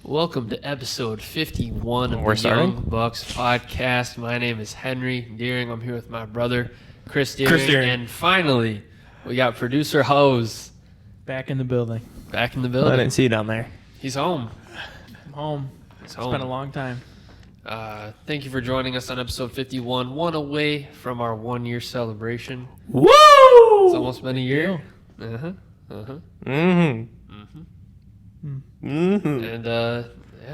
Welcome to episode 51 of We're the starting? Young Bucks podcast. My name is Henry Deering. I'm here with my brother, Chris Deering. And finally, we got producer Hose Back in the building. back in the I building. didn't see you down there. He's home. I'm home. He's It's home. been a long time. Thank you for joining us on episode 51, one away from our 1-year celebration. Woo! It's almost been a year. Uh-huh. Uh-huh. Mm-hmm. Mm-hmm. And, yeah,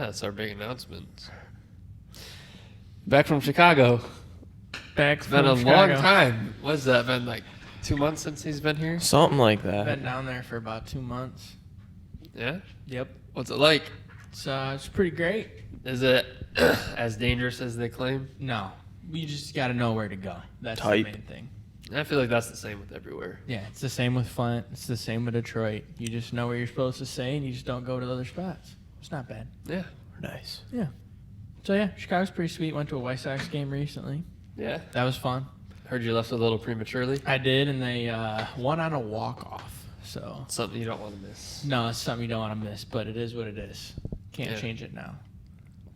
that's our big announcement. Back from Chicago. Back It's been a long time. What's that been, like 2 months since he's been here? Something like that. Been down there for about 2 months. Yeah? Yep. What's it like? It's pretty great. Is it as dangerous as they claim? No, you just got to know where to go. That's Type. the main thing. I feel like that's the same with everywhere. Yeah, it's the same with Flint. It's the same with Detroit. You just know where you're supposed to stay, and you just don't go to other spots. It's not bad. Yeah. Nice. Yeah. So yeah, Chicago's pretty sweet. Went to a White Sox game recently. Yeah. That was fun. Heard you left a little prematurely. I did, and they won on a walk-off. So Something you don't want to miss. no, it's something you don't want to miss, but it is what it is. Can't Yeah. change it now.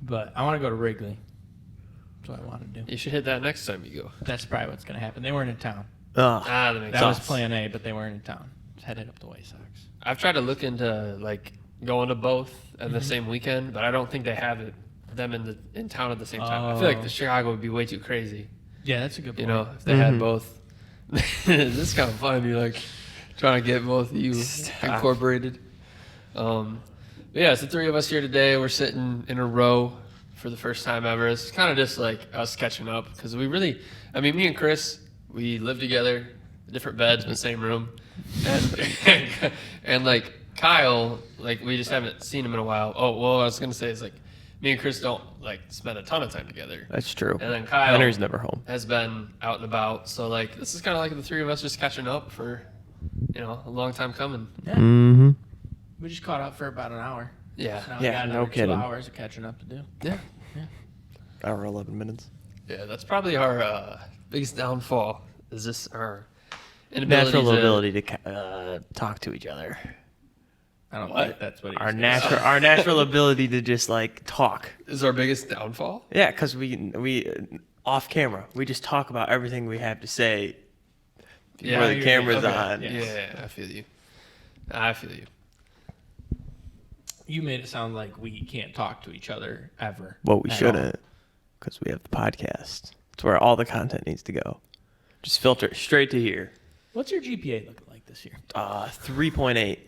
But I want to go to Wrigley. That's what I want to do. You should hit that next time you go. That's probably what's going to happen. They weren't in town. That makes That sense. was plan A, but they weren't in town. Just headed up the White Sox. I've tried to look into like going to both at the same weekend, but I don't think they have them in town at the same time. I feel like Oh. the Chicago would be way too crazy. Yeah, that's a good point. You know, if they had both. This is kind of fun. You're like trying to get both of you incorporated. But yeah, it's the three of us here today. We're sitting in a row for the first time ever. It's kind of just like us catching up because me and Chris, we live together, different beds in the same room, and like Kyle, like we just haven't seen him in a while. Oh, well, I was gonna say is like me and Chris don't like spend a ton of time together. That's true. And then Kyle Henry's never home. has been out and about. So like this is kind of like the three of us just catching up for, a long time coming. Yeah. Mm-hmm. We just caught up for about an hour. Yeah. So now Yeah, we got no another kidding. 2 hours of catching up to do. Yeah. Hour 11 minutes. Yeah, that's probably our biggest downfall. Is this our inability Natural to, ability to talk to each other. I don't What? think that's what he Our was our natural ability to just like talk. is our biggest downfall? Yeah, because we off camera we just talk about everything we have to say Yeah, where the you're camera's right. Okay, on. yeah. Yeah, I feel you. I feel you. You made it sound like we can't talk to each other ever. Well, we at shouldn't, because we have the podcast. It's where all the content needs to go. Just filter it straight to here. all. What's your GPA looking like this year? 3.8.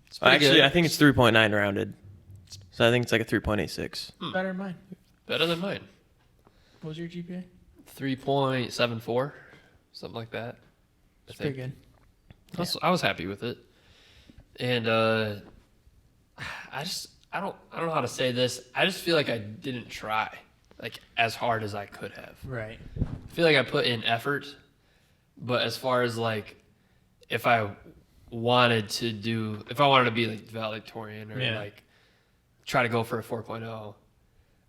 It's pretty Actually, good. I think it's 3.9 rounded. So I think it's like a 3.86. Better than mine. Better than mine. What was your GPA? 3.74, something like that. It's pretty good. I was happy with it, and I don't know how to say this. I just feel like I didn't try like as hard as I could have. Right. I feel like I put in effort, but as far as like if I wanted to be like valedictorian or Yeah. like try to go for a 4.0,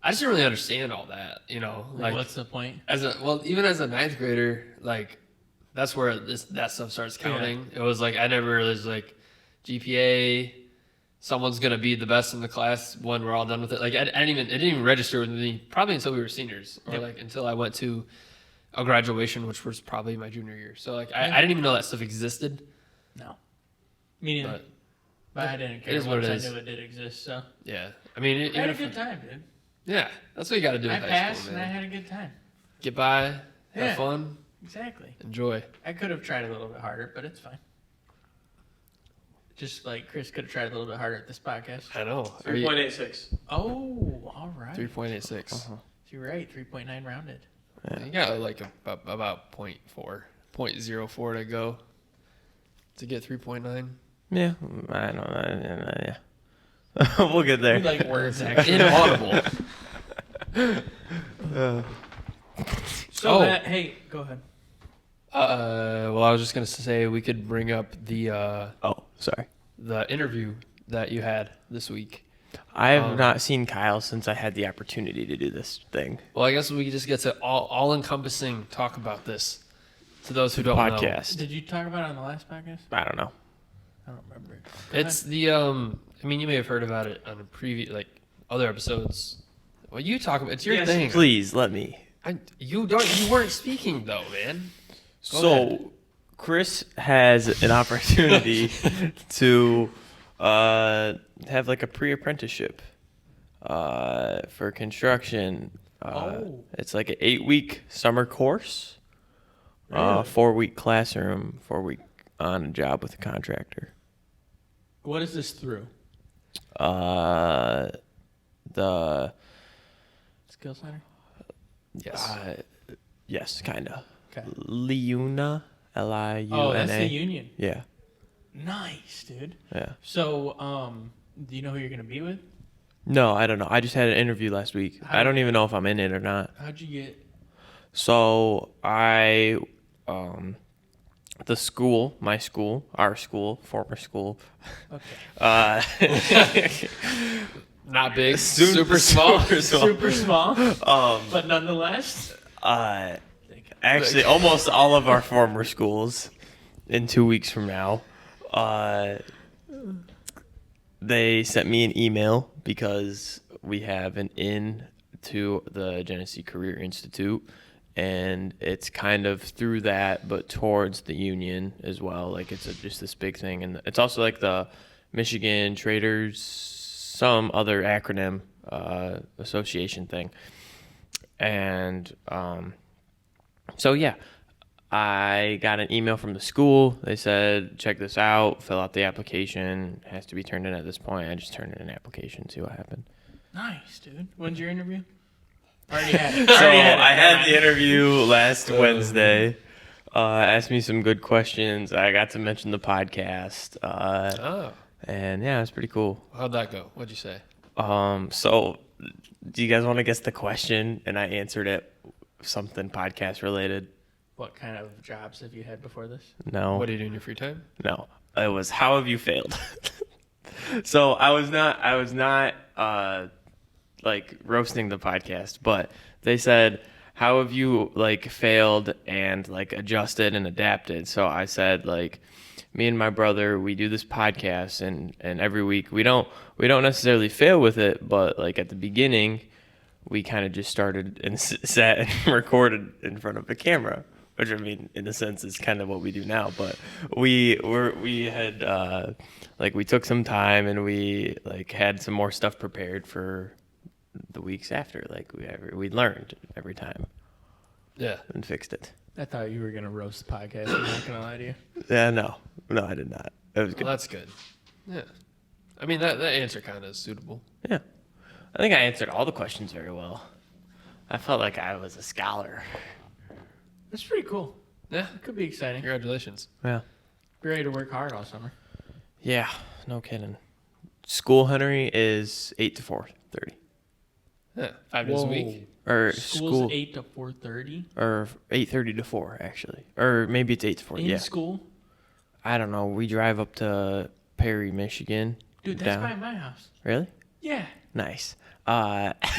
I just didn't really understand all that, Like, what's the point? even as a ninth grader, like that's where that stuff starts counting. It was like I never realized like GPA, someone's gonna be the best in the class when we're all done with it. Like it didn't even register with me probably until we were seniors, or Yep. like until I went to a graduation, which was probably my junior year. So like I didn't even know that stuff existed. No. Me neither. But But I didn't care. is what it once is. I knew it did exist, so. yeah, I mean, I even had a if good time, dude. yeah, that's what you got to do. I in high passed school, and I man. had a good time. Get by, have Yeah. fun, Exactly. enjoy. I could have tried a little bit harder, but it's fine. Just like Chris could have tried a little bit harder at this podcast. I know. 3.86. Oh, all right. 3.86. So you're right. 3.9 rounded. You got like about 0.04 to go to get 3.9. Yeah, I don't know. Yeah. We'll get there. We like words, actually. Inaudible. So Oh. that, hey, go ahead. Well, I was just gonna say we could bring up the Oh, sorry. interview that you had this week. I have not seen Kyle since I had the opportunity to do this thing. Well, I guess we could just get to all encompassing talk about this to those who don't know. Podcast. Did you talk about it on the last podcast? I don't know. I don't remember it. Go It's ahead. the I mean, you may have heard about it on a previous, like, other episodes. Well, you talk about it's your Yes, thing. please let me. You weren't speaking though, man. Go So, ahead. Chris has an opportunity to have like a pre-apprenticeship for construction. It's like an 8-week summer course, Really? 4-week classroom, 4-week on a job with a contractor. What is this through? The Skill Center? Yes. yes, kind of. Okay. Liuna, Liuna. Oh, that's the union. Yeah, Nice, dude. yeah. So, do you know who you're going to be with? No, I don't know. I just had an interview last week. I don't even know if I'm in it or not. How'd you get... So the school, my school, our school, former school, Okay. Not big. Soon- Super small. Super small, um, but nonetheless... actually, almost all of our former schools in 2 weeks from now, they sent me an email because we have an in to the Genesee Career Institute, and it's kind of through that, but towards the union as well. Like it's just this big thing, and it's also like the Michigan Traders, some other acronym association thing, and so yeah. I got an email from the school. They said, check this out, fill out the application. It has to be turned in at this point. I just turned in an application, see what happened. Nice, dude. When's your interview? Already had it. So I had the interview last Wednesday. Asked me some good questions. I got to mention the podcast. Oh, And yeah, it was pretty cool. how'd that go? What'd you say? So do you guys want to guess the question? And I answered it something podcast related. What kind of jobs have you had before this? No. What do you do in your free time? No, it was how have you failed? So I was not like roasting the podcast, but they said how have you like failed and like adjusted and adapted. So I said like me and my brother, we do this podcast and every week we don't necessarily fail with it, but like at the beginning we kind of just started and sat and recorded in front of a camera. Which I mean, in a sense, is kind of what we do now. But we had like we took some time and we like had some more stuff prepared for the weeks after. Like we learned every time Yeah. and fixed it. I thought you were going to roast the podcast. I'm not going to lie to you. Yeah, no, I did not. It was good. Well, that's good. Yeah. I mean, that answer kind of is suitable. Yeah, I think I answered all the questions very well. I felt like I was a scholar. That's pretty cool. Yeah. It could be exciting. Congratulations. Yeah. Be ready to work hard all summer. Yeah, no kidding. School, Henry, is 8 to 4:30. Yeah. 5 days a week. Or School's school 8 to 4:30. or 8:30 to 4 actually, or maybe it's 8 to 4. In Yeah, school? I don't know. We drive up to Perry, Michigan. Dude, that's down. by my house. Really Yeah. nice. You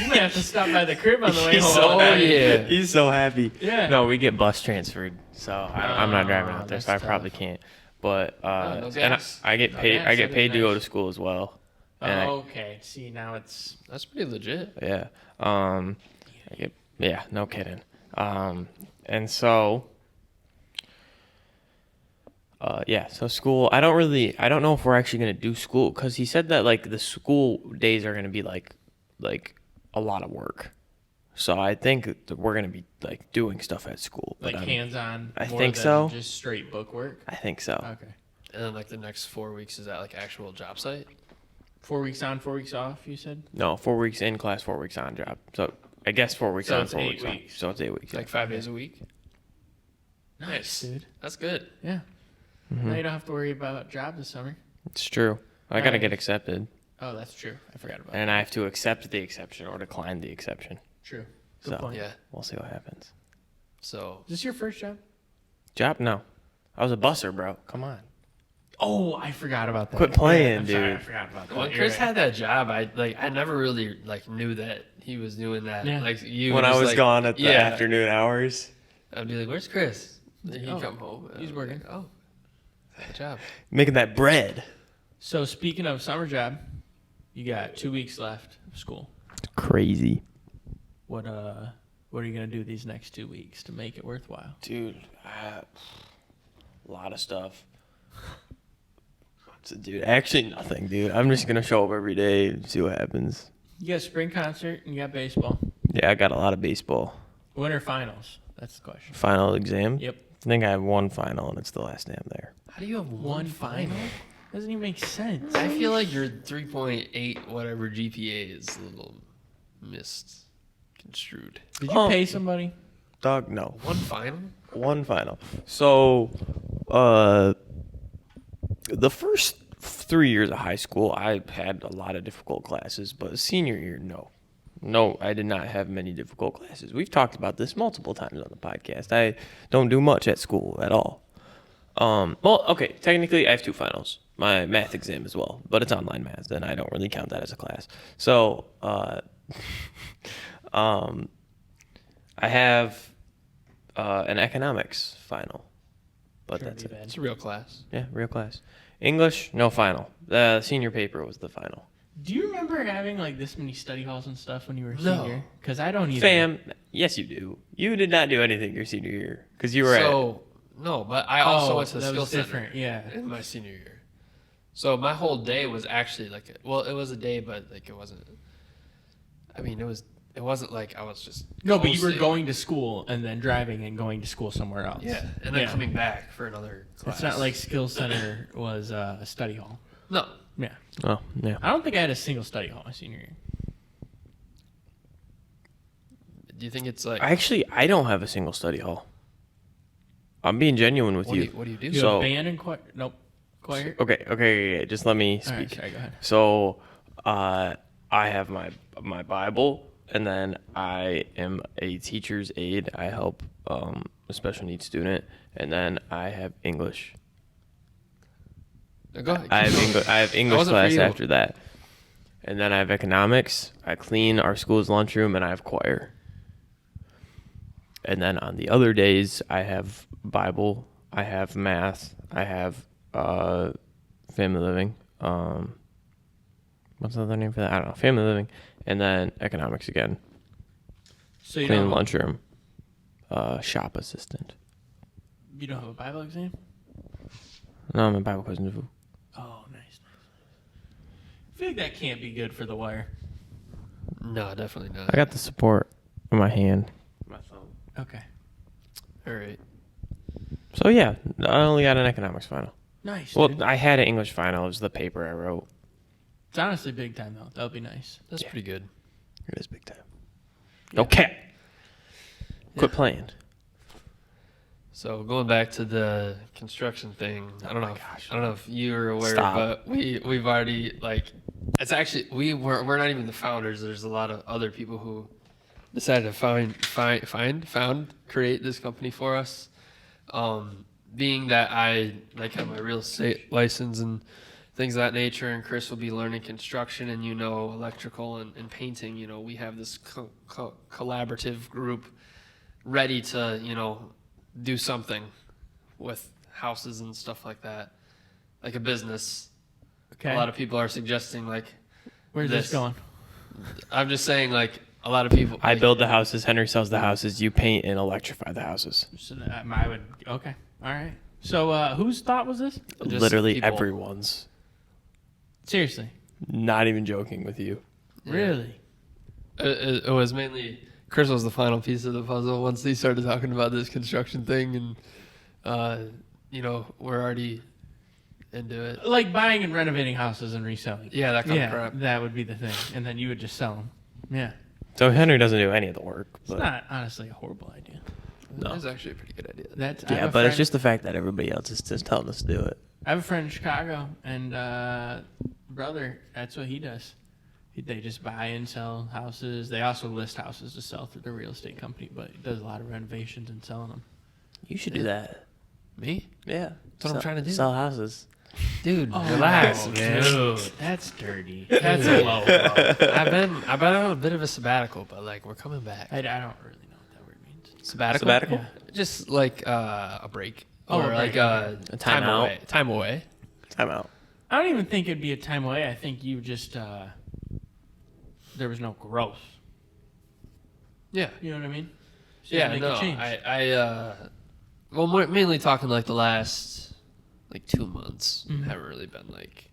might have to stop by the crib on the way He's home. so Oh, yeah. He's so happy. Yeah. No, we get bus transferred, so I'm not driving out there, that's so I tough. probably can't. But no and gas. I get No paid. gas, I get that'd paid be to go nice. to school as well. And Oh, okay. See, now it's... That's pretty legit. yeah. I get, yeah. No kidding. And so. Yeah, so school, I don't know if we're actually going to do school, because he said that, like, the school days are going to be, like a lot of work. So I think that we're going to be, like, doing stuff at school. But Like hands-on. I more think than so. Just straight book work. I think so. Okay. And then, like, the next 4 weeks is at, like, actual job site? 4 weeks on, 4 weeks off, you said? No, 4 weeks in class, 4 weeks on job. So I guess 4 weeks So on, it's 4 8 weeks off. weeks. So it's 8 weeks. Like 5 days a week? Nice, dude. That's good. Yeah. Now you don't have to worry about job this summer. It's true. I got to get Nice. accepted. Oh, that's true. I forgot about that. And I have to accept the exception or decline the exception. True. Good So point. Yeah. we'll see what happens. So, Is this your first job? Job? No. I was a busser, bro. Come on. Oh, I forgot about that. Quit playing, I'm sorry, dude. I forgot about that. when You're Chris right. had that job, I never really, like, knew that he was doing that. Yeah. Like, you When I just, was like, gone at the yeah. afternoon hours, I'd be like, "Where's Chris?" Then he'd Oh, come home. and he's I'd be working. like, oh, good job. making that bread. So speaking of summer job, You got 2 weeks left of school. It's crazy. What are you gonna do these next 2 weeks to make it worthwhile? Dude, a lot of stuff. So, dude, actually nothing, dude. I'm just gonna show up every day and see what happens. You got spring concert and you got baseball. Yeah, I got a lot of baseball. Winter finals. That's the question. Final exam? Yep. I think I have one final, and it's the last day I'm there. How do you have One final? Doesn't even make sense. I feel like your 3.8 whatever GPA is a little misconstrued. Did you pay somebody? Dog, no. One final? One final. So, the first 3 years of high school, I had a lot of difficult classes, but senior year, no. No, I did not have many difficult classes. We've talked about this multiple times on the podcast. I don't do much at school at all. Well, okay, technically I have 2 finals. My math exam as well, but it's online math, and I don't really count that as a class. So, I have an economics final, but Sure, that's be it. bad. It's a real class. Yeah, real class. English, no final. The senior paper was the final. Do you remember having like this many study halls and stuff when you were a No. senior? Because I don't either. Fam, yes you do. You did not do anything your senior year because you were No, but I also went to the that skill was center different. Yeah. in my senior year. So my whole day was actually like, it was a day, but like it wasn't. I mean, it wasn't like I was just. No, but you were coasting. going to school and then driving and going to school somewhere else. Yeah, and then Yeah. coming back for another class. It's not like skill center was a study hall. No. Yeah. Oh, yeah. I don't think I had a single study hall my senior year. Do you think it's like? I don't have a single study hall. I'm being genuine with What do you. you do? You So- have band and choir? Nope. Choir? Okay, just let me All right, speak. sorry, go ahead. So, I have my Bible, and then I am a teacher's aide. I help a special needs student, and then I have English. Go ahead. I have English wasn't for class you. after that, and then I have economics. I clean our school's lunchroom, and I have choir. And then on the other days, I have Bible, I have math, I have family living. What's the other name for that? I don't know. Family living, and then economics again. So you Clean don't, lunchroom, shop assistant. you don't have a Bible exam? No, I'm a Bible quiz and Oh, nice. I feel like that can't be good for the wire. No, definitely not. I got the support in my hand. My thumb. Okay. All right. So yeah, I only got an economics final. Nice. Well, dude. I had an English final. It was the paper I wrote. It's honestly big time, though. That would be nice. That's Yeah. pretty good. It is big time. Okay. Quit playing. So going back to the construction thing, I don't know. I don't know if you are aware, Stop. but we've already like. It's actually we're not even the founders. There's a lot of other people who decided to create this company for us. Being that I like have my real estate license and things of that nature, and Chris will be learning construction and electrical and painting. We have this collaborative group ready to do something with houses and stuff like that, like a business. Okay. A lot of people are suggesting like Where's this going? I'm just saying like a lot of people. I like, build the houses. Henry sells the houses. You paint and electrify the houses. So I would. Okay. All right. So whose thought was this? Just Literally people. everyone's. Seriously. Not even joking with you. Yeah. Really? It was mainly Chris was the final piece of the puzzle once they started talking about this construction thing, and we're already into it. Like buying and renovating houses and reselling. Yeah, that kind Yeah, of crap. that would be the thing, and then you would just sell them. Yeah. So Henry doesn't do any of the work. It's But not honestly a horrible idea. No. That's actually a pretty good idea. That's I yeah, have a but it's friend- just the fact that everybody else is just telling us to do it. I have a friend in Chicago, and brother, that's what he does. They just buy and sell houses. They also list houses to sell through the real estate company, but he does a lot of renovations and selling them. You should do that. Me? Yeah. That's what I'm trying to do. Sell houses. Dude, Relax, man. dude. That's dirty. That's a low blow. I've been on a bit of a sabbatical, but like we're coming back. I don't really know what that word means. Sabbatical? Sabbatical? Yeah. Just like a break. Oh, or a like break. a A time out. away. Time away. Time out. I don't even think it'd be a time away. I think you just there was no growth. Yeah. You know what I mean? So you Yeah, gotta no, make a change. well, mainly talking like the last, like 2 months haven't really been like,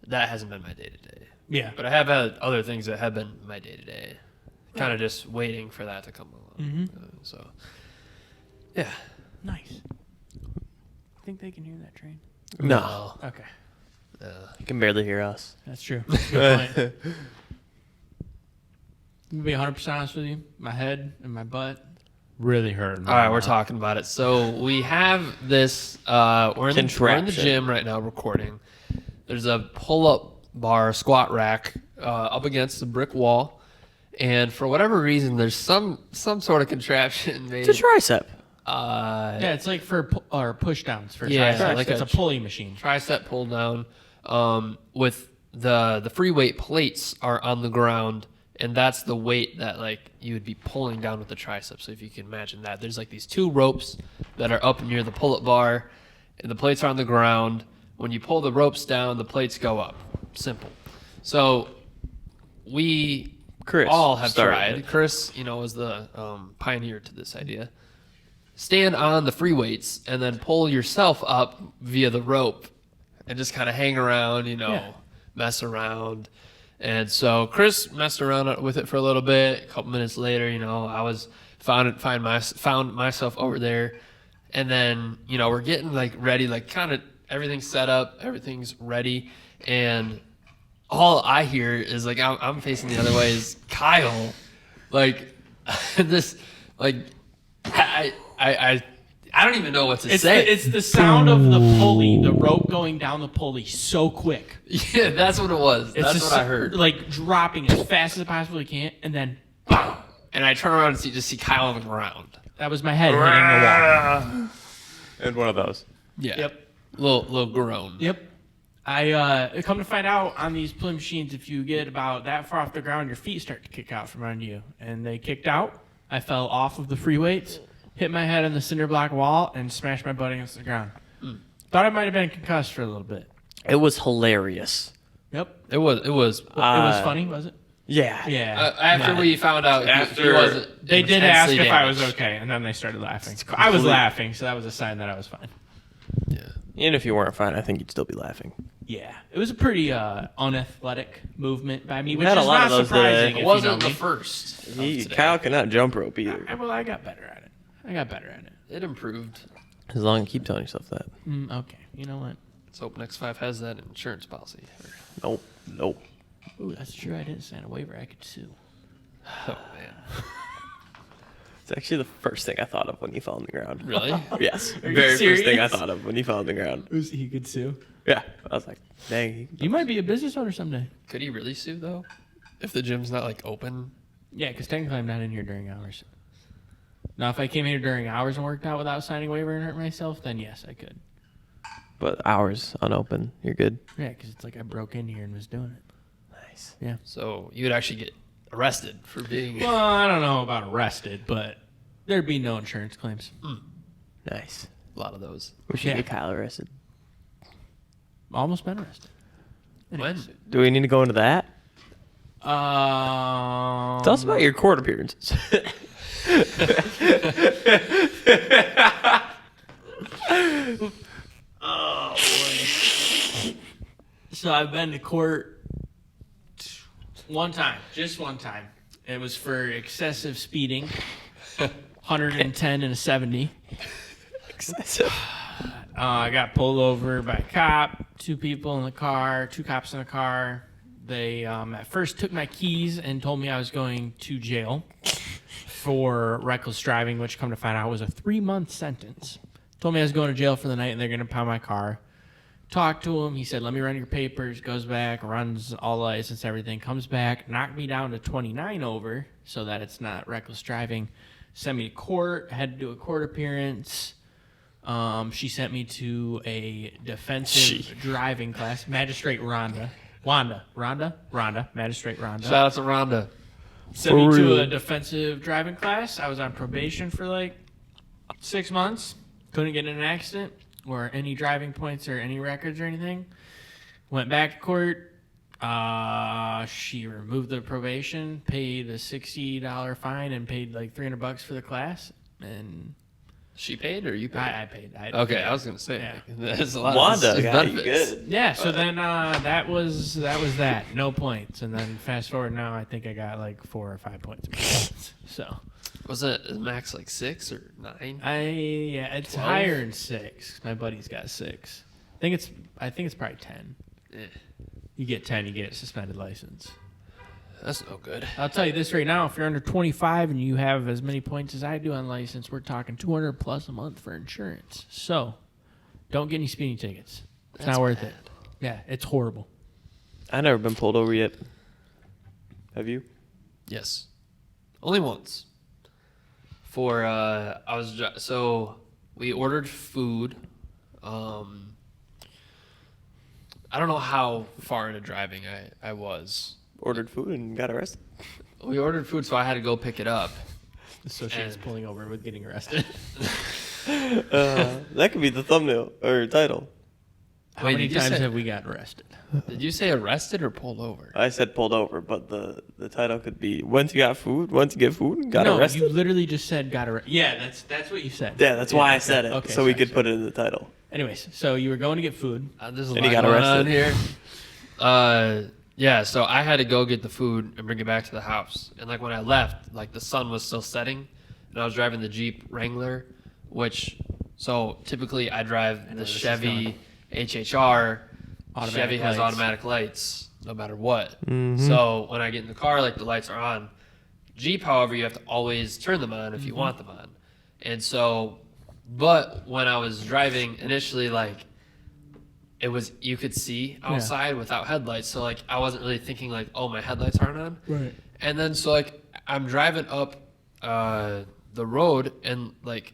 that hasn't been my day to day. Yeah. But I have had other things that have been my day to day, kind of just waiting for that to come along. So, yeah. Nice. Think they can hear that train? No, Okay. you can barely hear us. That's true. Good point. To be 100% honest with you, my head and my butt really hurt. All right, we're talking about it. So we have this. We're in the Contraption. gym right now recording. There's a pull-up bar, squat rack up against the brick wall, and for whatever reason, there's some sort of contraption made. It's a tricep. Yeah, it's like for push downs for Yeah, triceps. like It's a a pulley machine. tricep pull down with the free weight plates are on the ground, and that's the weight that like you would be pulling down with the tricep. So if you can imagine that, there's like these 2 ropes that are up near the pull-up bar, and the plates are on the ground. When you pull the ropes down, the plates go up. Simple. So we Chris all have started tried. it. Chris, was the pioneer to this idea. Stand on the free weights and then pull yourself up via the rope and just kind of hang around, Yeah. mess around. And so Chris messed around with it for a little bit. A couple minutes later, I was found myself over there, and then we're getting like ready, like kind of everything's set up, everything's ready, and all I hear is like I'm facing the other way is Kyle, like this, like I don't even know what to say. It's the sound of the pulley, the rope going down the pulley so quick. Yeah, that's what it was. It's That's just what I heard. Like dropping as fast as it possibly can, and then BOW! And I turn around and just see Kyle on the ground. That was my head hitting the wall. And one of those. Yeah. Yep. Little groan. Yep. I come to find out on these pulley machines, if you get about that far off the ground, your feet start to kick out from under you. And they kicked out. I fell off of the free weights, hit my head on the cinder block wall, and smashed my butt against the ground. Thought I might have been concussed for a little bit. It was hilarious. Yep. It was. It was funny, was it? Yeah. Yeah. After we found out, he wasn't. They he was did ask intensely if I was damaged. okay, and then they started laughing. I was laughing, so that was a sign that I was fine. Yeah. And if you weren't fine, I think you'd still be laughing. Yeah, it was a pretty unathletic movement by me, which had a is lot not of those surprising. today. If It wasn't you the know first. of today. Kyle cannot jump rope either. me. Well, I got better at it. It improved. As long as you keep telling yourself that. Okay, you know what? Let's hope Next 5 has that insurance policy. Nope. Ooh, that's true. I didn't sign a waiver. I could sue. Oh man. It's actually the first thing I thought of when you fell on the ground. Really? Yes. Are you Very first thing I serious? thought of when you fell on the ground. He could sue. Yeah. I was like, dang. You might be a business owner someday. Could he really sue though? If the gym's not like open? Yeah, because technically I'm not in here during hours. Now, if I came here during hours and worked out without signing a waiver and hurt myself, then yes, I could. But hours unopened. You're good. Yeah, because it's like I broke in here and was doing it. Nice. Yeah. So you would actually get arrested for being. Well, I don't know about arrested, but there'd be no insurance claims. Nice. A lot of those. We should Yeah. get Kyle arrested. Almost been arrested. When? Do we need to go into that? Tell Tell us about your court appearances. Oh, boy. So I've been to court one time, just one time. It was for excessive speeding, 110 and a 70. Excessive. I got pulled over by a cop, 2 people in the car, 2 cops in the car. They at first took my keys and told me I was going to jail for reckless driving, which come to find out was a 3-month sentence. Told me I was going to jail for the night and they're going to pound my car. Talked to him. He said, let me run your papers. Goes back, runs all the license, everything. Comes back, knocked me down to 29 over so that it's not reckless driving. Sent me to court. Had to do a court appearance. She sent me to a defensive driving class. Magistrate Rhonda. Magistrate Rhonda. Shout out to Rhonda. Sent me to a defensive driving class. I was on probation for like 6 months. Couldn't get in an accident or any driving points or any records or anything. Went back to court. She removed the probation, paid a $60 fine, and paid like $300 for the class. And She paid or you paid? I paid. Okay, I was gonna say Yeah. there's a lot Wanda of got you benefits. good. Yeah, so then that was that. No points. And then fast forward now, I think I got like 4 or 5 points. So Was it max like 6 or 9? it's 12? higher than 6. My buddy's got 6. I think it's probably 10. Eh, You get 10, you get a suspended license. that's no good. I'll tell you this right now: if you're under 25 and you have as many points as I do on license, we're talking 200 plus a month for insurance. So, don't get any speeding tickets. It's That's not worth bad. it. Yeah, it's horrible. I've never been pulled over yet. Have you? Yes, only once. For so we ordered food. I don't know how far into driving I was. Ordered food and got arrested. We ordered food, so I had to go pick it up. Associates And- pulling over with getting arrested. That could be the thumbnail or title. How Wait, many did you times say- have we got arrested? Did you say arrested or pulled over? I said pulled over, but the title could be once you got food, once you get food, got no, arrested. you literally just said got arrested. Yeah, that's what you said. Yeah, that's why I said it, Okay, so we sorry, could put it in the title. Anyways, so you were going to get food. There's a And lot he got going arrested. on here. Yeah, so I had to go get the food and bring it back to the house. And like when I left, like the sun was still setting, and I was driving the Jeep Wrangler, which so typically I drive the where this is Chevy HHR. Automatic Chevy has lights. automatic lights no matter what. Mhm. So when I get in the car, like the lights are on. Jeep, however, you have to always turn them on if you want them on. And so, but when I was driving initially, like it was, you could see outside without headlights. So like I wasn't really thinking like, oh, my headlights aren't on. Right. And then so like I'm driving up the road and like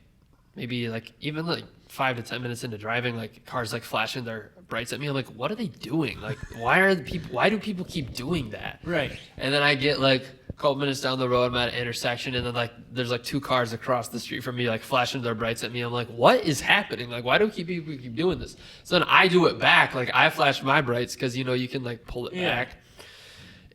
maybe like even like 5 to 10 minutes into driving, like cars like flashing their brights at me. I'm like, what are they doing? Like, why do people keep doing that? Right. And then I get like a couple minutes down the road, I'm at an intersection, and then like there's like 2 cars across the street from me, like flashing their brights at me. I'm like, what is happening? Like, why do people keep doing this? So then I do it back. Like I flash my brights because you know you can like pull it Yeah. back.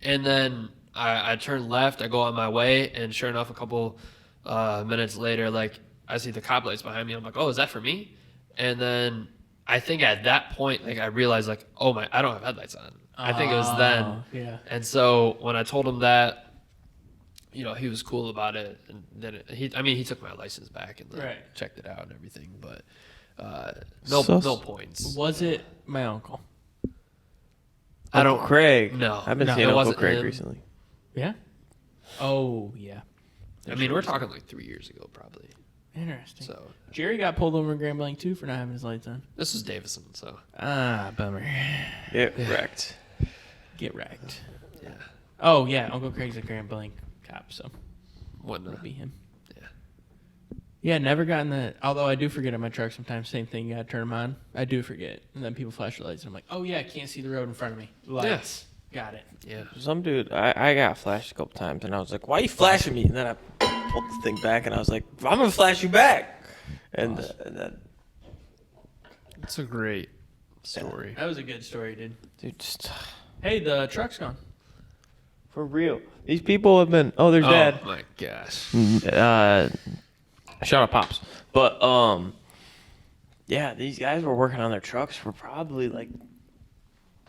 And then I turn left. I go on my way, and sure enough, a couple minutes later, like I see the cop lights behind me. I'm like, oh, is that for me? And then I think at that point, like I realized, like, oh my, I don't have headlights on. I think it was then. Oh, yeah. And so when I told him that, you know, he was cool about it, and then he took my license back and like, Right. checked it out and everything, but So- no points. Was it my uncle? I Uncle don't. Craig. No. I've been No, seeing it Uncle wasn't Craig him. recently. Yeah. Oh, yeah. I mean, we're talking like 3 years ago, probably. Interesting. So Jerry got pulled over in Grand Blanc too for not having his lights on. this was Davison. So Ah, bummer. Get wrecked. Get wrecked. yeah, Oh yeah, Uncle Craig's a Grand Blanc cop, so wouldn't it'd be him. Yeah. Yeah, never gotten that. Although I do forget on my truck sometimes. Same thing. You gotta turn them on. I do forget, and then people flash the lights, and I'm like, oh yeah, I can't see the road in front of me. Lights. Got it. Yeah. Some dude, I got flashed a couple times, and I was like, "Why you flashing me?" And then I pulled the thing back, and I was like, "I'm gonna flash you back." And then, It's a great story. That was a good story, dude. dude, just Hey, the truck's gone. for real, these people have been. Oh, there's Dad. Oh my gosh. Shout out Pops. But yeah, these guys were working on their trucks for probably like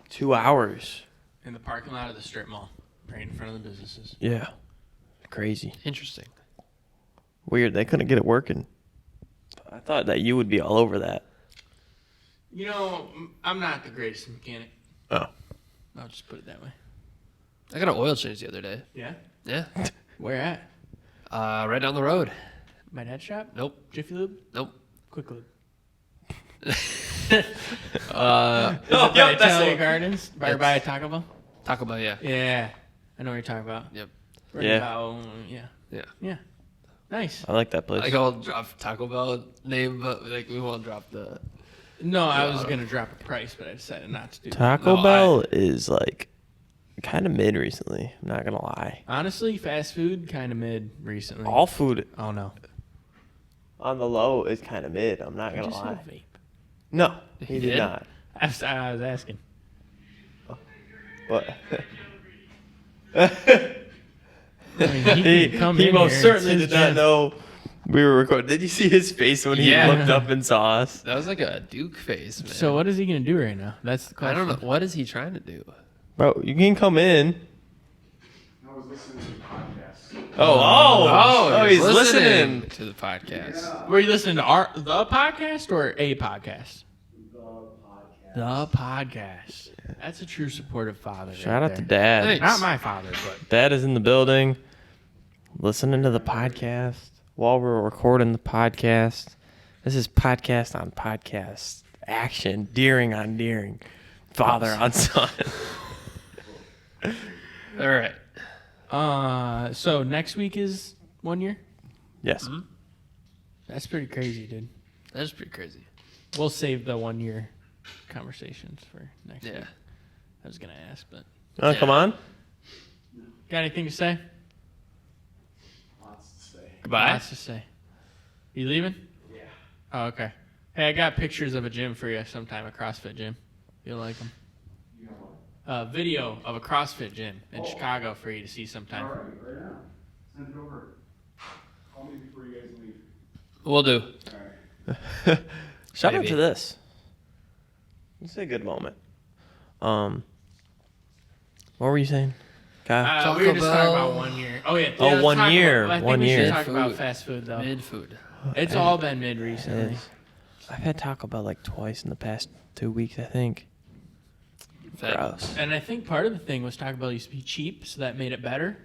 2 hours. In the parking lot of the strip mall, right in front of the businesses. Yeah, crazy, Interesting. weird. They couldn't get it working. I thought that you would be all over that. You know, I'm not the greatest mechanic. Oh, I'll just put it that way. I got an oil change the other day. Yeah. Yeah. Where at? Right down the road. My dad's shop? Nope. Jiffy Lube? Nope. Quick Lube. Uh, By yep, that's Italian the- Gardens? By Taco Bell? Taco Bell. Yeah. Yeah. I know what you're talking about. Yep. Right Yeah. about- yeah. Yeah. Yeah. Nice. I like that place. Like I'll drop Taco Bell name, but like we won't drop the. No, I was going to drop a price, but I decided not to do that. Taco No, Bell is like kind of mid recently. I'm not gonna lie. Honestly, fast food, kind of mid recently. All food Oh, no. on the low is kind of mid. I'm not I gonna just lie. said vape. No, He he did did? not. I was asking. But I mean, he can come he in most here. certainly It's did his not gym. know we were recording. Did you see his face when he Yeah. looked up and saw us? That was like a Duke face, man. So what is he gonna do right now? That's the I question. don't know. What is he trying to do? Bro, you can come in. I was listening to the podcast. Oh, he's listening. to the podcast. Were you listening to the podcast or a podcast? The podcast. That's a true supportive father. Shout right out to there. Dad. Thanks. Not my father, but Dad is in the building, listening to the podcast while we're recording the podcast. This is podcast on podcast action, deering on deering, father on son. All right. so next week is 1 year. Yes. That's pretty crazy, dude. That's pretty crazy. We'll save the 1 year conversations for next Yeah. week. I was gonna ask, but Oh, come on. got anything to say? Lots to say. Goodbye. Lots to say. You leaving? Yeah. Oh, okay. Hey, I got pictures of a gym for you sometime, a CrossFit gym. You'll like them. You know what? A video of a CrossFit gym in Chicago for you to see All sometime. right, right now. Send it over. Call me before you guys leave. We'll do. All right. Shout out Maybe. to this. It's a good moment. What were you saying, Kyle? We were just talking Taco about Bell. 1 year. Oh, yeah. Oh, let's 1 talk year. About, I think 1 we year. should talk about Food. fast food, though. Mid food. It's all been mid recently. Yes. I've had Taco Bell like twice in the past 2 weeks, I think. Gross. And I think part of the thing was Taco Bell used to be cheap, so that made it better.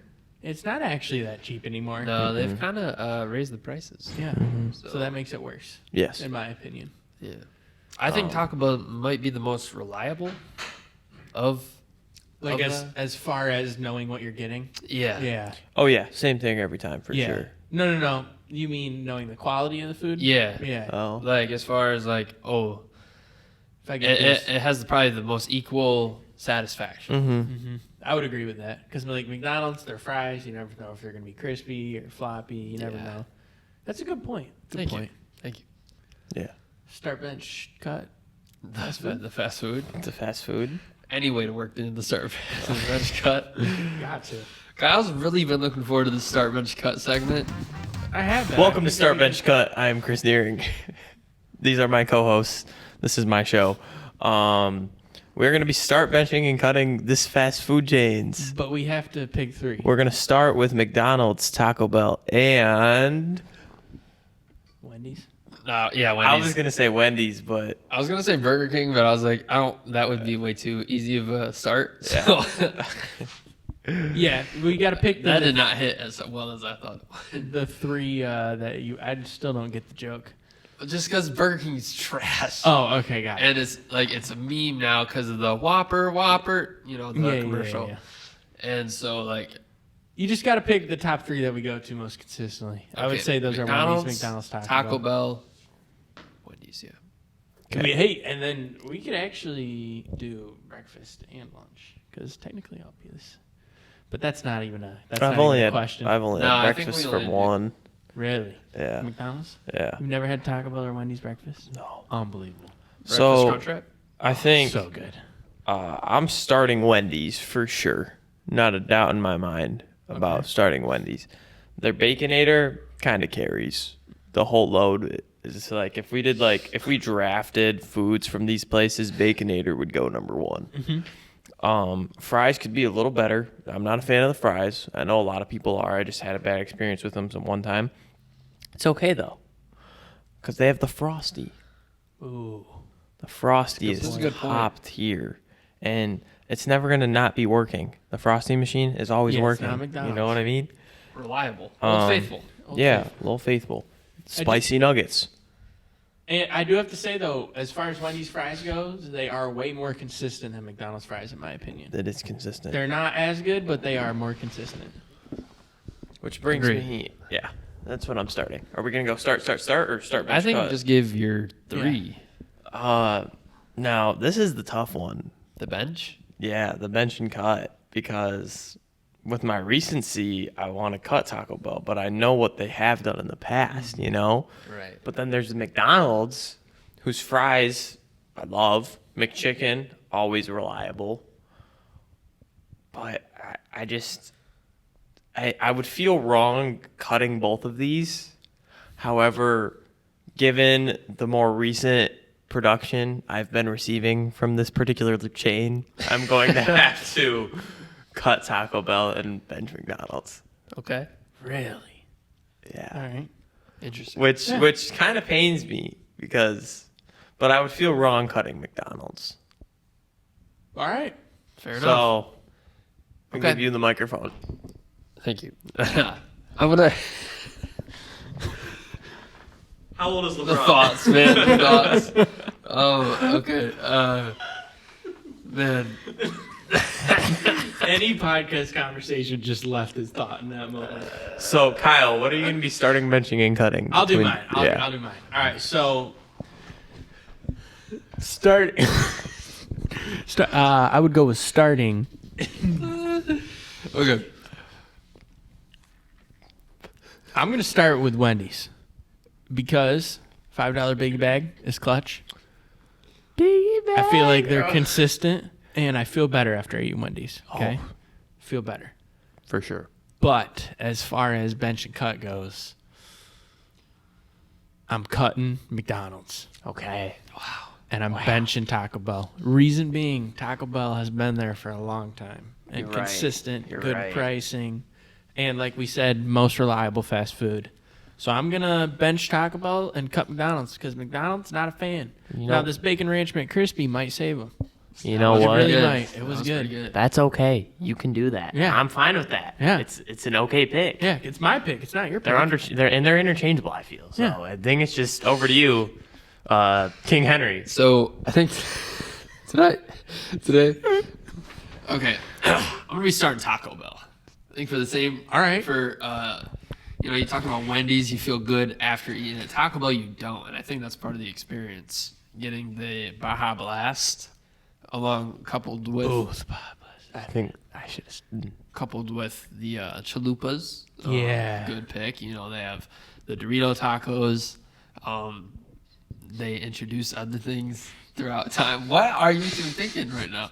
It's not actually that cheap anymore. No, they've kind of raised the prices. Yeah. So, So that makes it worse, Yes. in my opinion. yeah. I think Taco Bell might be the most reliable of. Like of as far as knowing what you're getting. Yeah. Yeah. Oh yeah, same thing every time for yeah. sure. No. You mean knowing the quality of the food? Yeah. Yeah. Oh. Like as far as like, oh, If I get this, it has probably the most equal satisfaction. Mm-hmm. I would agree with that because like McDonald's, their fries, you never know if they're gonna be crispy or floppy. You never Yeah. know. That's a good point. Good Thank point. you. Thank you. Yeah. Start bench cut. The fast food. It's a fast food. Any way to work in the start bench cut. Got to. Kyle's really been looking forward to the start bench cut segment. I have that. Welcome to Start Bench Cut. I am Chris Deering. These are my co-hosts. This is my show. We're gonna be start benching and cutting this fast food chains. But we have to pick three. We're gonna start with McDonald's, Taco Bell, and Wendy's. Yeah, I Wendy's. was gonna say Wendy's, but I was gonna say Burger King, but I was like, I don't. That would be way too easy of a start. So Yeah, we got to pick that the, did not hit as well as I thought it would. the three that you. I still don't get the joke. Just because Burger King's trash. Oh, okay, got it. And it's like it's a meme now because of the Whopper, you know, the commercial. yeah. And so like, You just got to pick the top three that we go to most consistently. I would okay, say those are Wendy's, McDonald's, Taco Bell, Wendy's. Yeah. Hey, and then we could actually do breakfast and lunch because technically I'll be this. But that's not even a. That's I've not only even a had question. breakfast I think we for only do- one. Really? Yeah, McDonald's? yeah. You've never had Taco Bell or Wendy's breakfast? No. Unbelievable. So Breakfast Crunchwrap? I think So good. I'm starting Wendy's for sure. Not a doubt in my mind about starting Wendy's. Their Baconator kind of carries the whole load. It's like if we drafted foods from these places, Baconator would go number one. Fries could be a little better. I'm not a fan of the fries. I know a lot of people are. I just had a bad experience with them some one time. It's okay though, because they have the Frosty. Ooh. The Frosty That's is a good point. top tier, and it's never gonna not be working. The Frosty machine is always Yeah, it's working. not You McDonald's. know what I mean? Reliable. Old Um, Faithful. Old Yeah, Faithful. Little Faithful, spicy nuggets. And I do have to say though, as far as Wendy's fries goes, they are way more consistent than McDonald's fries in my opinion. That is consistent. They're not as good, but they are more consistent. Which brings Agree. me, yeah, that's what I'm starting. Are we gonna go start, or start? I think bench cut? just give your three. Now this is the tough one. The bench. Yeah, the bench and cut, because with my recency, I want to cut Taco Bell, but I know what they have done in the past, you know? Right. But then there's the McDonald's, whose fries I love. McChicken, always reliable. but I would feel wrong cutting both of these. However, given the more recent production I've been receiving from this particular chain, I'm going to have to cut Taco Bell and bench McDonald's. Okay. Really? Yeah. All right. Interesting. Which kind of pains me but I would feel wrong cutting McDonald's. All right. Fair enough. So I'll Okay. give you the microphone. Thank you. I'm gonna How old is LeBron? the thoughts, man. The thoughts. Okay. Man. Any podcast conversation just left his thought in that moment. So Kyle, what are you going to be starting benching and cutting? I'll do between- mine. I'll do mine. All right. So start. I would go with starting. Okay. I'm gonna start with Wendy's because $5 biggie bag is clutch. I feel like they're consistent, and I feel better after I eat Wendy's. Okay, feel better. For sure. But as far as bench and cut goes, I'm cutting McDonald's Okay. and I'm benching Taco Bell. Reason being, Taco Bell has been there for a long time and You're right. consistent, You're good right. pricing, and like we said, most reliable fast food. So I'm gonna bench Taco Bell and cut McDonald's because McDonald's not a fan. You Now know- this Bacon Ranch McCrispy might save them. You know It what? really Good. might. It That was pretty good. That's okay. You can do that. Yeah. I'm fine with that. Yeah. It's an okay pick. Yeah, it's my pick. It's not your pick. They're interchangeable, I feel. So Yeah. I think it's just over to you, King Henry. So I think today. Okay. I'm gonna be starting Taco Bell. I think for the same. All right. For you talk about Wendy's, you feel good after eating it. Taco Bell, you don't, and I think that's part of the experience. Getting the Baja Blast, coupled with I think I should. the chalupas. Yeah. Good pick. They have the Dorito tacos. They introduce other things throughout time. What are you two thinking right now?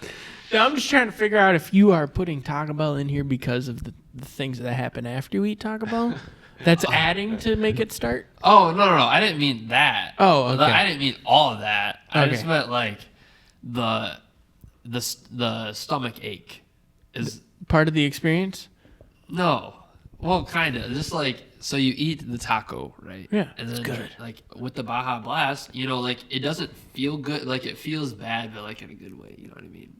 Now, I'm just trying to figure out if you are putting Taco Bell in here because of the things that happen after you eat Taco Bell. That's adding to make it start. Oh, no. I didn't mean that. Oh, okay. I didn't mean all of that. I just Okay. meant like the stomach ache is Part of the experience. no. Well, kind of. Just like so you eat the taco, right? Yeah, And it's then good. like with the Baja Blast, like it doesn't feel good. Like it feels bad, but like in a good way. You know what I mean?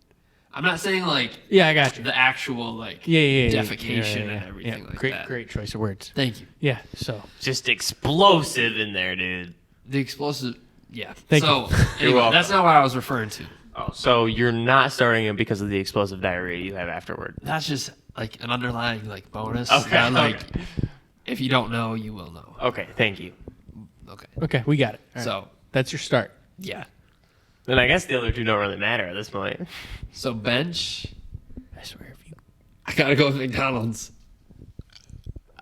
I'm not saying like Yeah, I got you. the actual like Yeah. defecation and everything like that. Great choice of words. Thank you. Yeah. So Just explosive in there, dude. The explosive. Yeah. Thank so you. anyway, welcome. that's not what I was referring to. Oh, so you're not starting it because of the explosive diarrhea you have afterward. That's just like an underlying like bonus. Okay, that, like okay. if you don't know, you will know. Okay, thank you. Okay. okay, we got it. All right. So That's your start. yeah. Then I guess the other two don't really matter at this point. So bench. I swear, if you I gotta go with McDonald's.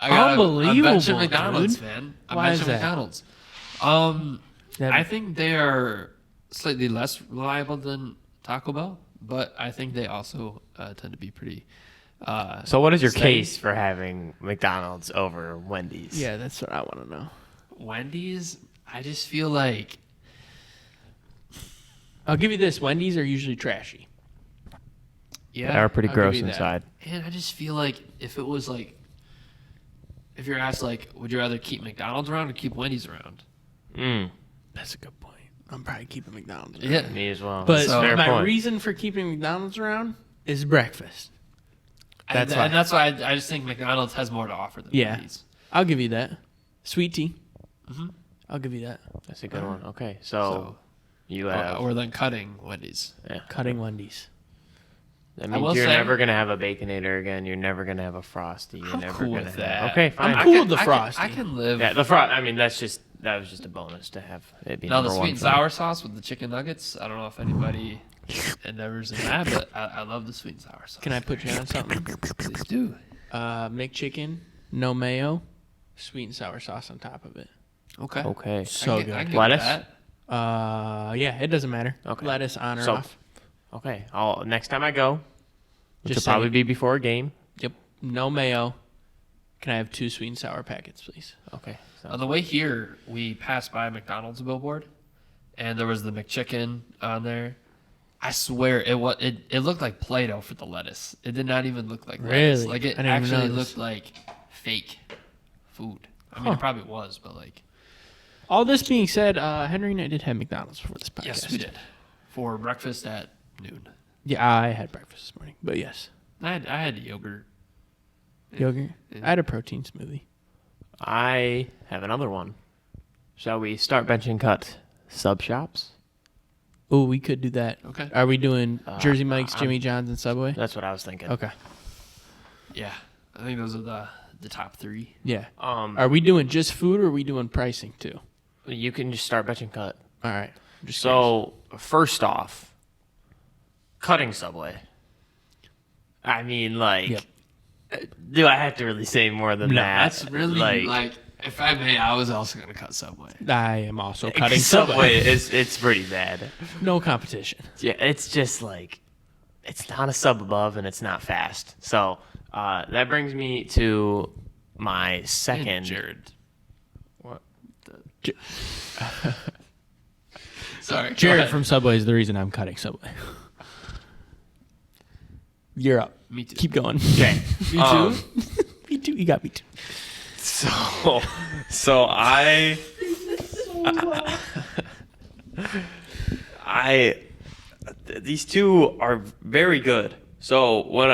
Unbelievable, I'm benching McDonald's, dude. man. I'm Why benching is that? McDonald's. That- I think they are slightly less reliable than Taco Bell, but I think they also tend to be pretty. So what is your steady. case for having McDonald's over Wendy's? yeah, that's what I want to know. Wendy's, I just feel like I'll give you this. Wendy's are usually trashy. They are pretty I'll gross give you that. inside. And I just feel like if it was like, if you're asked like, would you rather keep McDonald's around or keep Wendy's around? That's a good point. I'm probably keeping McDonald's. Yeah. Me as well. But So- Fair my point. reason for keeping McDonald's around is breakfast. That's why. And that's why I just think McDonald's has more to offer than Yeah. Wendy's. I'll give you that. Sweet tea. Mm-hmm. I'll give you that. That's a good one. Okay, so you have. Or then cutting Wendy's. yeah. Cutting Wendy's. That I means will you're say- never gonna have a Baconator again. You're never gonna have a Frosty. You're I'm never cool gonna with have. that. Okay, fine. I'm cool with the I Frosty. I can live. Yeah, the Frost. I mean, that was just a bonus to have it be Now the number sweet one and for me. sour sauce with the chicken nuggets. I don't know if anybody endeavors in that, but I love the sweet and sour sauce. Can I put you on something? Please do. McChicken, no mayo, sweet and sour sauce on top of it. Okay. Okay. So I good. can get Lettuce? that. Yeah, it doesn't matter. Okay. Lettuce on or So- off. Okay. Next time I go, Which will Just probably saying. be before a game. Yep. No mayo. Can I have 2 sweet and sour packets, please? Okay. On the way here, we passed by a McDonald's billboard, and there was the McChicken on there. I swear it looked like Play-Doh for the lettuce. It did not even look like lettuce. Really? Like it I didn't even actually notice. looked like fake food. I mean, it probably was, but like All this being said, Henry and I did have McDonald's before this podcast. yes, we did for breakfast at noon. Yeah, I had breakfast this morning, but yes. I had yogurt. Yogurt. Yeah. I had a protein smoothie. I have another one. Shall we start bench and cut sub shops? Oh, we could do that. Okay. Are we doing Jersey Mike's, Jimmy John's, and Subway? That's what I was thinking. Okay. Yeah, I think those are the top 3. Yeah. Um, Are we doing just food or are we doing pricing too? you can just start bench and cut. All right. I'm just So first off, cutting Subway. I mean, like, Yep. do I have to really say more than No, that? That's really like if I may, I was also gonna cut Subway. curious. I am also cutting Subway Subway. it's pretty bad. No competition. Yeah, it's just like it's not a sub above and it's not fast. So that brings me to my second. Jared. What? Sorry, go Jared ahead. from Subway is the reason I'm cutting Subway. You're up. Me too. Keep going. Okay. Me too. Me too. You got me too. So these two are very good. So when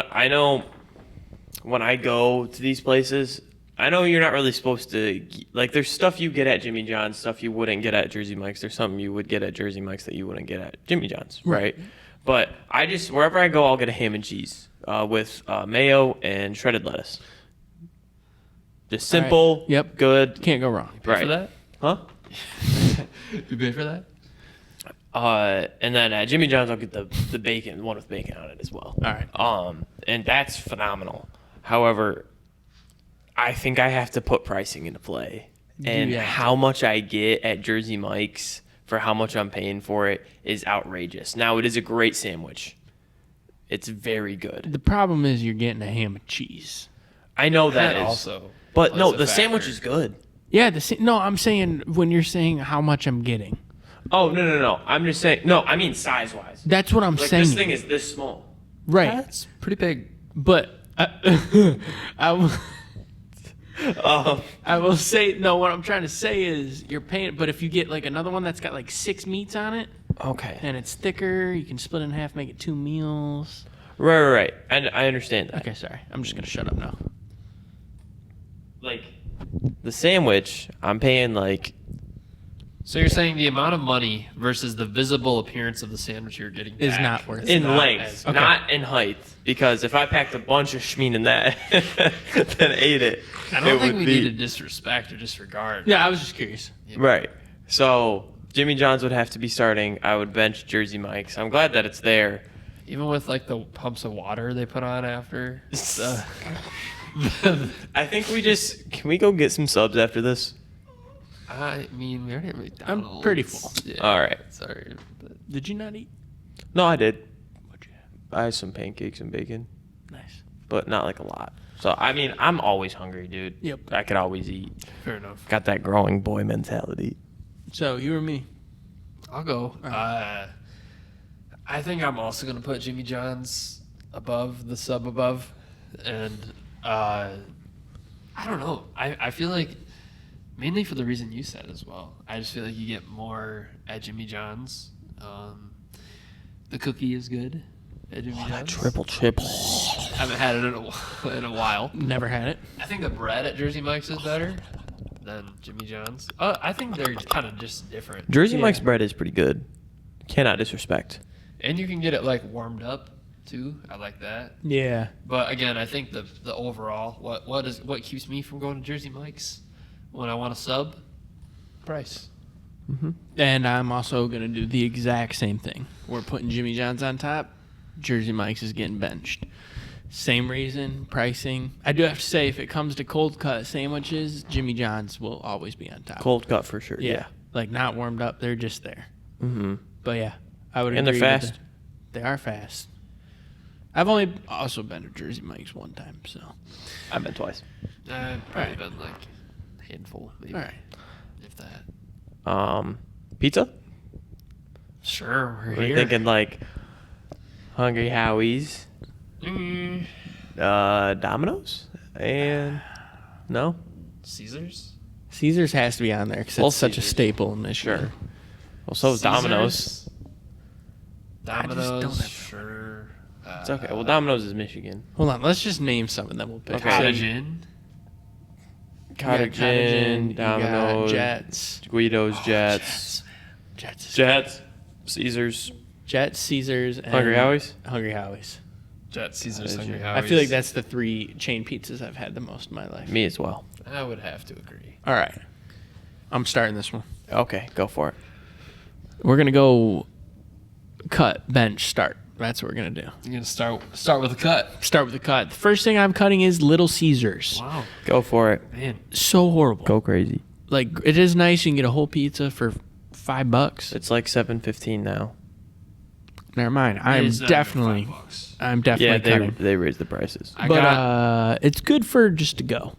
I go to these places, I know you're not really supposed to like. There's stuff you get at Jimmy John's, stuff you wouldn't get at Jersey Mike's. There's something you would get at Jersey Mike's that you wouldn't get at Jimmy John's, right? But I just wherever I go, I'll get a ham and cheese with mayo and shredded lettuce. Just simple, Yep. good, Can't go wrong. Pay right? for that? Huh? You pay for that? And then at Jimmy John's, I'll get the bacon, one with bacon on it as well. All right. And that's phenomenal. However, I think I have to put pricing into play, and Yeah. how much I get at Jersey Mike's for how much I'm paying for it is outrageous. Now, it is a great sandwich. It's very good. The problem is you're getting a ham and cheese. I know that That is also but plays no, a the sandwich factor. is good. Yeah, no, I'm saying when you're saying how much I'm getting. Oh no! I'm just saying. No, I mean size wise. That's what I'm Like saying. this thing is this small. right. That's pretty big. But I will. Um, I will say no. What I'm trying to say is you're paying, but if you get like another one that's got like 6 meats on it okay. and it's thicker, you can split it in half, make it 2 meals. Right. And I understand that. Okay, sorry. I'm just gonna shut up now. Like the sandwich, I'm paying like So you're saying the amount of money versus the visible appearance of the sandwich you're getting Is back not worth it. in not length, as- Okay. not in height. Because if I packed a bunch of schmeen in that, then ate it, I it don't think would we be need to disrespect or disregard. Yeah, I was just curious. right. So Jimmy John's would have to be starting. I would bench Jersey Mike's. I'm glad that it's there. Even with like the pumps of water they put on after. I think can we go get some subs after this? I mean, we already have McDonald's. I'm pretty full. Yeah, All right. Sorry. But Did you not eat? No, I did. What'd you have? I had some pancakes and bacon, Nice. but not like a lot. So I mean, I'm always hungry, dude. Yep. I could always eat. fair enough. Got that growing boy mentality. So you or me? I'll go. I think I'm also gonna put Jimmy John's above the sub above, and I don't know. I feel like mainly for the reason you said as well. I just feel like you get more at Jimmy John's. The cookie is good at Jimmy John's. chip. Haven't had it in a while. Never had it. I think the bread at Jersey Mike's is better than Jimmy John's. I think they're kind of just different. Jersey Yeah. Mike's bread is pretty good. Cannot disrespect. And you can get it like warmed up too. I like that. Yeah. But again, I think the overall what keeps me from going to Jersey Mike's when I want a sub? Price. And I'm also gonna do the exact same thing. We're putting Jimmy John's on top. Jersey Mike's is getting benched. Same reason, pricing. I do have to say, if it comes to cold cut sandwiches, Jimmy John's will always be on top. Cold cut for sure. Yeah. Like not warmed up, they're just there. Mm-hmm. But yeah, I would And they're agree with fast. They are fast. I've only also been to Jersey Mike's one time, so. I've been twice. I've probably been like a handful, maybe, All right. if that. Pizza? Sure, we're We're thinking like Hungry Howie's, Domino's, and no? Caesars. Caesars has to be on there because Well, it's such a Caesars. staple in Michigan. Sure. Well, so is Domino's. Caesars, I just Domino's, don't have- sure. It's okay. Well, Domino's is Michigan. Hold on, let's just name some and then we'll pick. Okay. Cottage Inn. Cottage Inn, Domino's, Jets. Guido's, Jets, Jets. Caesars, Jets, Caesars, and Hungry Howie's. Hungry Howie's. Jet, Caesars, Cottage Hungry Inn. Howie's. I feel like that's the 3 chain pizzas I've had the most in my life. Me as well. I would have to agree. All right. I'm starting this one. Okay, go for it. We're going to go cut, bench, start. That's what we're going to do. You're gonna start with a cut. Start with the cut. The first thing I'm cutting is Little Caesars. Wow, Go for it. man. So horrible. Go crazy. Like, it is nice. You can get a whole pizza for $5. It's like $7.15 now. Never mind. I'm definitely Yeah, cutting. they raised the prices. But it's good for just to go.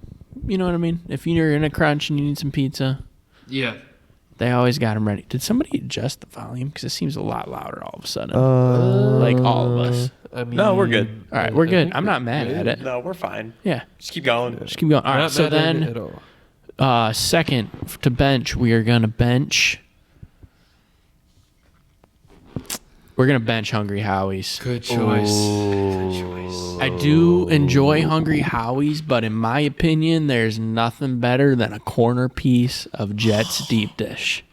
You know what I mean? If you're in a crunch and you need some pizza, Yeah. they always got them ready. Did somebody adjust the volume? Because it seems a lot louder all of a sudden. Like all of us. I mean, No, we're good. All right, we're good. I'm not mad at it. No, we're fine. Yeah, Just keep going. just keep going. All right, Not so mad at it then at all. second to bench, we are gonna bench. We're gonna bench Hungry Howie's. Good choice. Good choice. I do enjoy Hungry Howie's, but in my opinion, there's nothing better than a corner piece of Jet's deep dish.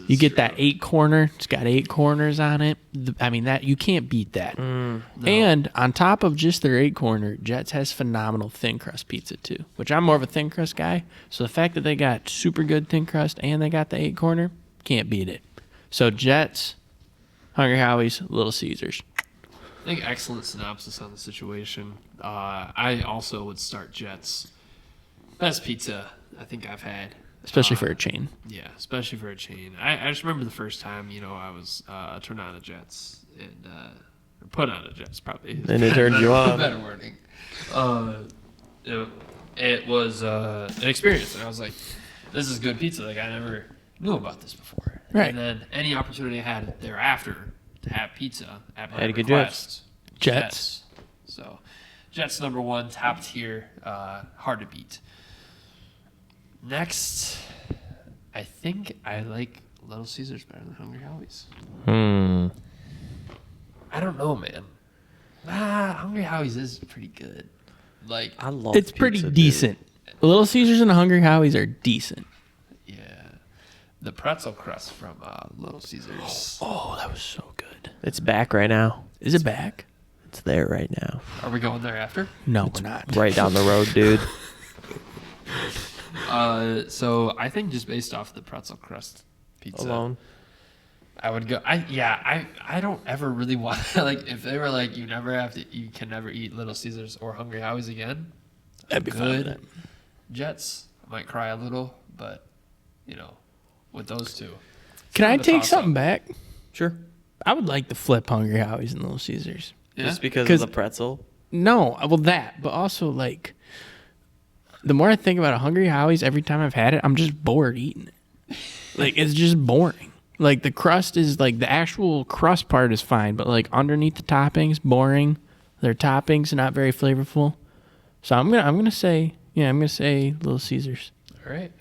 You get that 8 corner. It's got 8 corners on it. I mean, that you can't beat that. And on top of just their 8 corner, Jets has phenomenal thin crust pizza too, which I'm more of a thin crust guy. So the fact that they got super good thin crust and they got the 8 corner, can't beat it. So Jets, Hungry Howie's, Little Caesars. I think excellent synopsis on the situation. I also would start Jets. Best pizza I think I've had. Especially for a chain. Yeah, especially for a chain. I just remember the first time, I was turned on to Jets and or put on to Jets probably. And it turned you on. Better wording. It was an experience, and I was like, "This is good pizza." Like I never knew about this before. Right. And then any opportunity I had thereafter to have pizza at my Had to get request, Jets. So, Jets number 1, top tier, hard to beat. Next, I think I like Little Caesars better than Hungry Howie's. I don't know, man. Hungry Howie's is pretty good. Like, I love It's pretty pizza, dude. decent. Little Caesars and Hungry Howie's are decent. yeah, the pretzel crust from Little Caesars. Oh, that was so good. It's back right now. Is it back? It's there right now. Are we going there after? No, we're not. Right down the road, dude. So I think just based off the pretzel crust pizza Alone. I would go. I don't ever really want like if they were like you can never eat Little Caesars or Hungry Howie's again. That'd be good. fun. Jets, I might cry a little, but with those two. Can I kind of a take toss-up. something back? Sure. I would like to flip Hungry Howie's and Little Caesars. Yeah? Just because 'Cause- of the pretzel. No, well that, but also like the more I think about a Hungry Howie's, every time I've had it, I'm just bored eating it. Like it's just boring. Like the crust is like the actual crust part is fine, but like underneath the toppings, boring. Their toppings not very flavorful. So I'm gonna say Little Caesars. All right.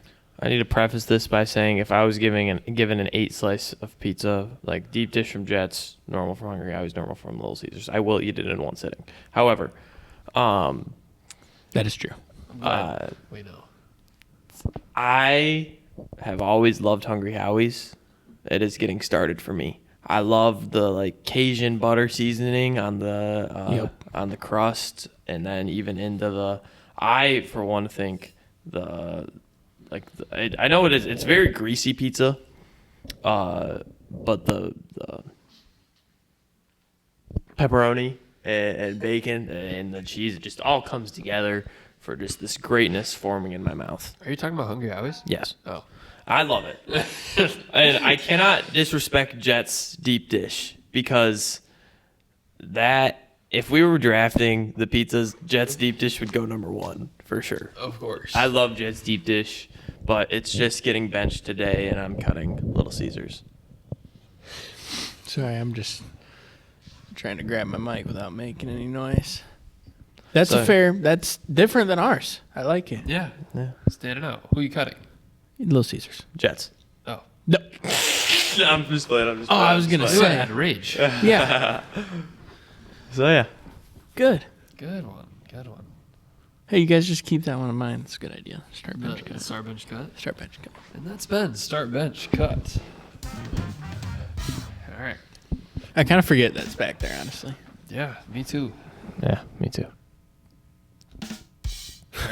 I need to preface this by saying if I was given an 8 slice of pizza, like deep dish from Jets, normal from Hungry Howie's, normal from Little Caesars, I will eat it in one sitting. However, That is true. I'm glad we know. I have always loved Hungry Howie's. It is getting started for me. I love the like Cajun butter seasoning on the on the crust, and then even into the. I for one think I know it is. It's very greasy pizza, but the pepperoni and bacon and the cheese, it just all comes together for just this greatness forming in my mouth. Are you talking about Hungry Howie's? Yes. Oh. I love it. And I cannot disrespect Jets deep dish because that if we were drafting the pizzas, Jets deep dish would go number 1 for sure. Of course. I love Jets deep dish, but it's just getting benched today, and I'm cutting Little Caesars. Sorry, I'm just trying to grab my mic without making any noise. That's that's different than ours. I like it. Yeah. Yeah. Standing out. Who you cutting? Little Caesars. Jets. Oh. No. I'm just playing. Oh, I was gonna Ooh, I say. had rage. Yeah. So yeah. Good. Good one. Good one. Hey, you guys just keep that one in mind. It's a good idea. Start bench The cut. star bench cut. Start bench cut. And that's been start bench cut. All right. I kind of forget that's back there, honestly. Yeah, me too. Yeah, me too. All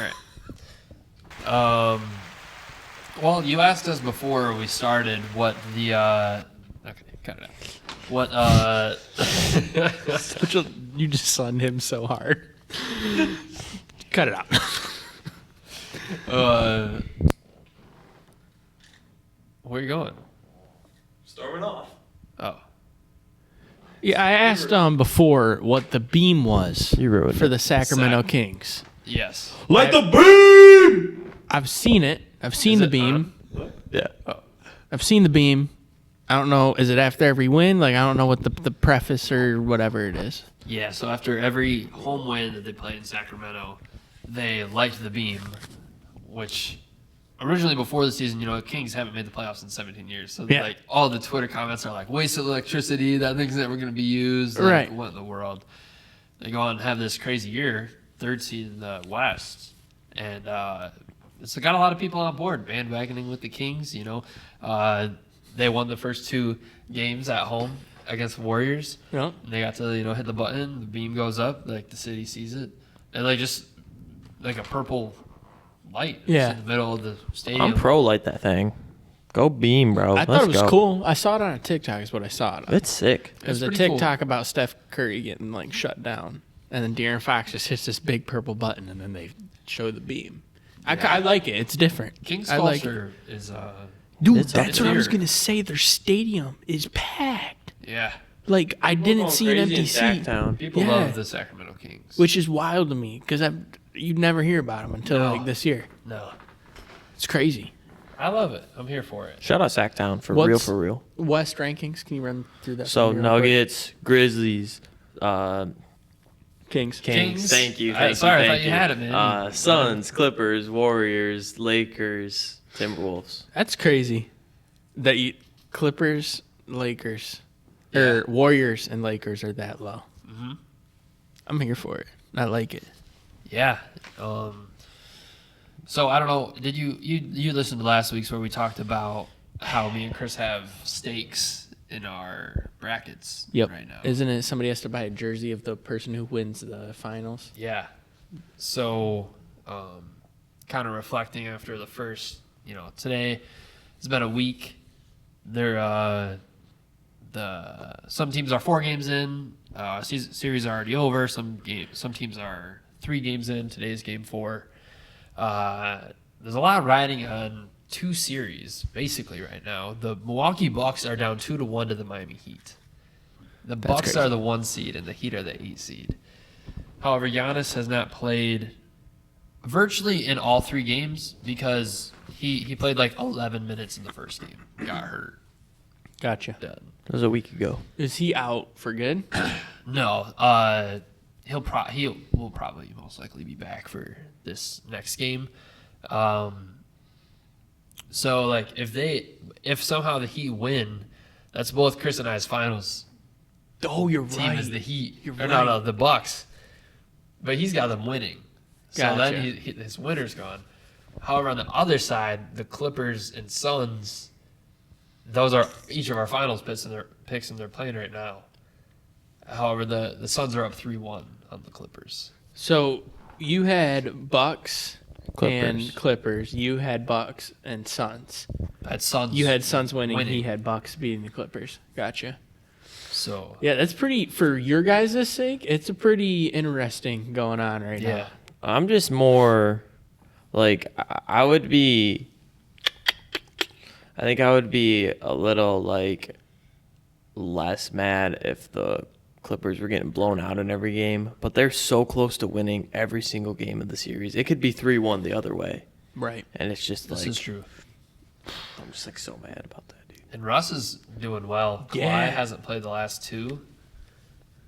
right. Well, you asked us before we started what the okay, cut it out. What You just sunned him so hard. Cut it out. where you going? Storming off. Oh. Yeah, I asked before what the beam was You ruined for it. the Sacramento Kings. Yes. Let the beam. I've seen it. I've seen Is the it beam. Yeah. I've seen the beam. I don't know. Is it after every win? Like, I don't know what the preface or whatever it is. Yeah, so after every home win that they played in Sacramento, they light the beam, which originally before the season, Kings haven't made the playoffs in 17 years. So Yeah. like all the Twitter comments are like, wasted electricity, that thing's never going to be used. Like, Right. what in the world? They go on and have this crazy year, 3rd seed in the West. And it's got a lot of people on board, bandwagoning with the Kings, They won the first 2 games at home against the Warriors. Yeah. They got to, hit the button, the beam goes up, like the city sees it. And like just like a purple light Yeah. in the middle of the stadium. I'm pro light that thing. Go beam, bro. I thought Let's it was go. cool. I saw it on a TikTok is what I saw it on. It's sick. It was a pretty cool. TikTok about Steph Curry getting like shut down. And then De'Aaron Fox just hits this big purple button and then they show the beam. I like it. It's different. Kings I like it. culture is Dude, It's that's up what I was there. going to say. Their stadium is packed. yeah. Like, I didn't see an empty seat. People Yeah. love the Sacramento Kings. Which is wild to me because you'd never hear about them until No. like this year. No. It's crazy. I love it. I'm here for it. Shout out Sacktown for What's- real. West rankings. Can you run through that? So for me real quick? Nuggets, Grizzlies, Kings. Kings? Thank you. Sorry, I thought you had it, man. Suns, Clippers, Warriors, Lakers, Timberwolves. That's crazy. That you Clippers, Lakers, Yeah. or Warriors and Lakers are that low. Mm-hmm. I'm here for it. I like it. Yeah. So I don't know. Did you listen to last week's where we talked about how me and Chris have stakes in our brackets right now? Isn't it somebody has to buy a jersey of the person who wins the finals? Yeah. So, kind of reflecting after the first, today it's been a week. Some teams are 4 games in. Series are already over. Some teams are 3 games in. Today's game 4. There's a lot riding on 2 series basically right now. The Milwaukee Bucks are down 2-1 to the Miami Heat. The Bucks crazy. are the 1 seed and the Heat are the 8 seed. However, Giannis has not played virtually in all 3 games because he played like 11 minutes in the first game. Got hurt. Gotcha. Done. That was a week ago. Is he out for good? No, he will probably most likely be back for this next game. So like if somehow the Heat win, that's both Chris and I's finals Oh, you're team right. is the Heat. You're Or no, right. the Bucks. But he's got them winning. So Gotcha. then his winner's gone. However, on the other side, the Clippers and Suns, those are each of our finals picks and they're playing right now. However, the Suns are up 3-1 on the Clippers. So you had Bucks Clippers. and Clippers. You had Bucks and Suns. That Suns. You had Suns winning. Winning. He had Bucks beating the Clippers. Gotcha. So Yeah, that's pretty, for your guys' sake, it's a pretty interesting going on right yeah. now. I'm just more like I would be. I think I would be a little like less mad if the Clippers were getting blown out in every game, but they're so close to winning every single game of the series. It could be 3-1 the other way, Right. and it's just This like is true. I'm just like so mad about that, dude. And Russ is doing well. Kawhi Yeah. hasn't played the last two,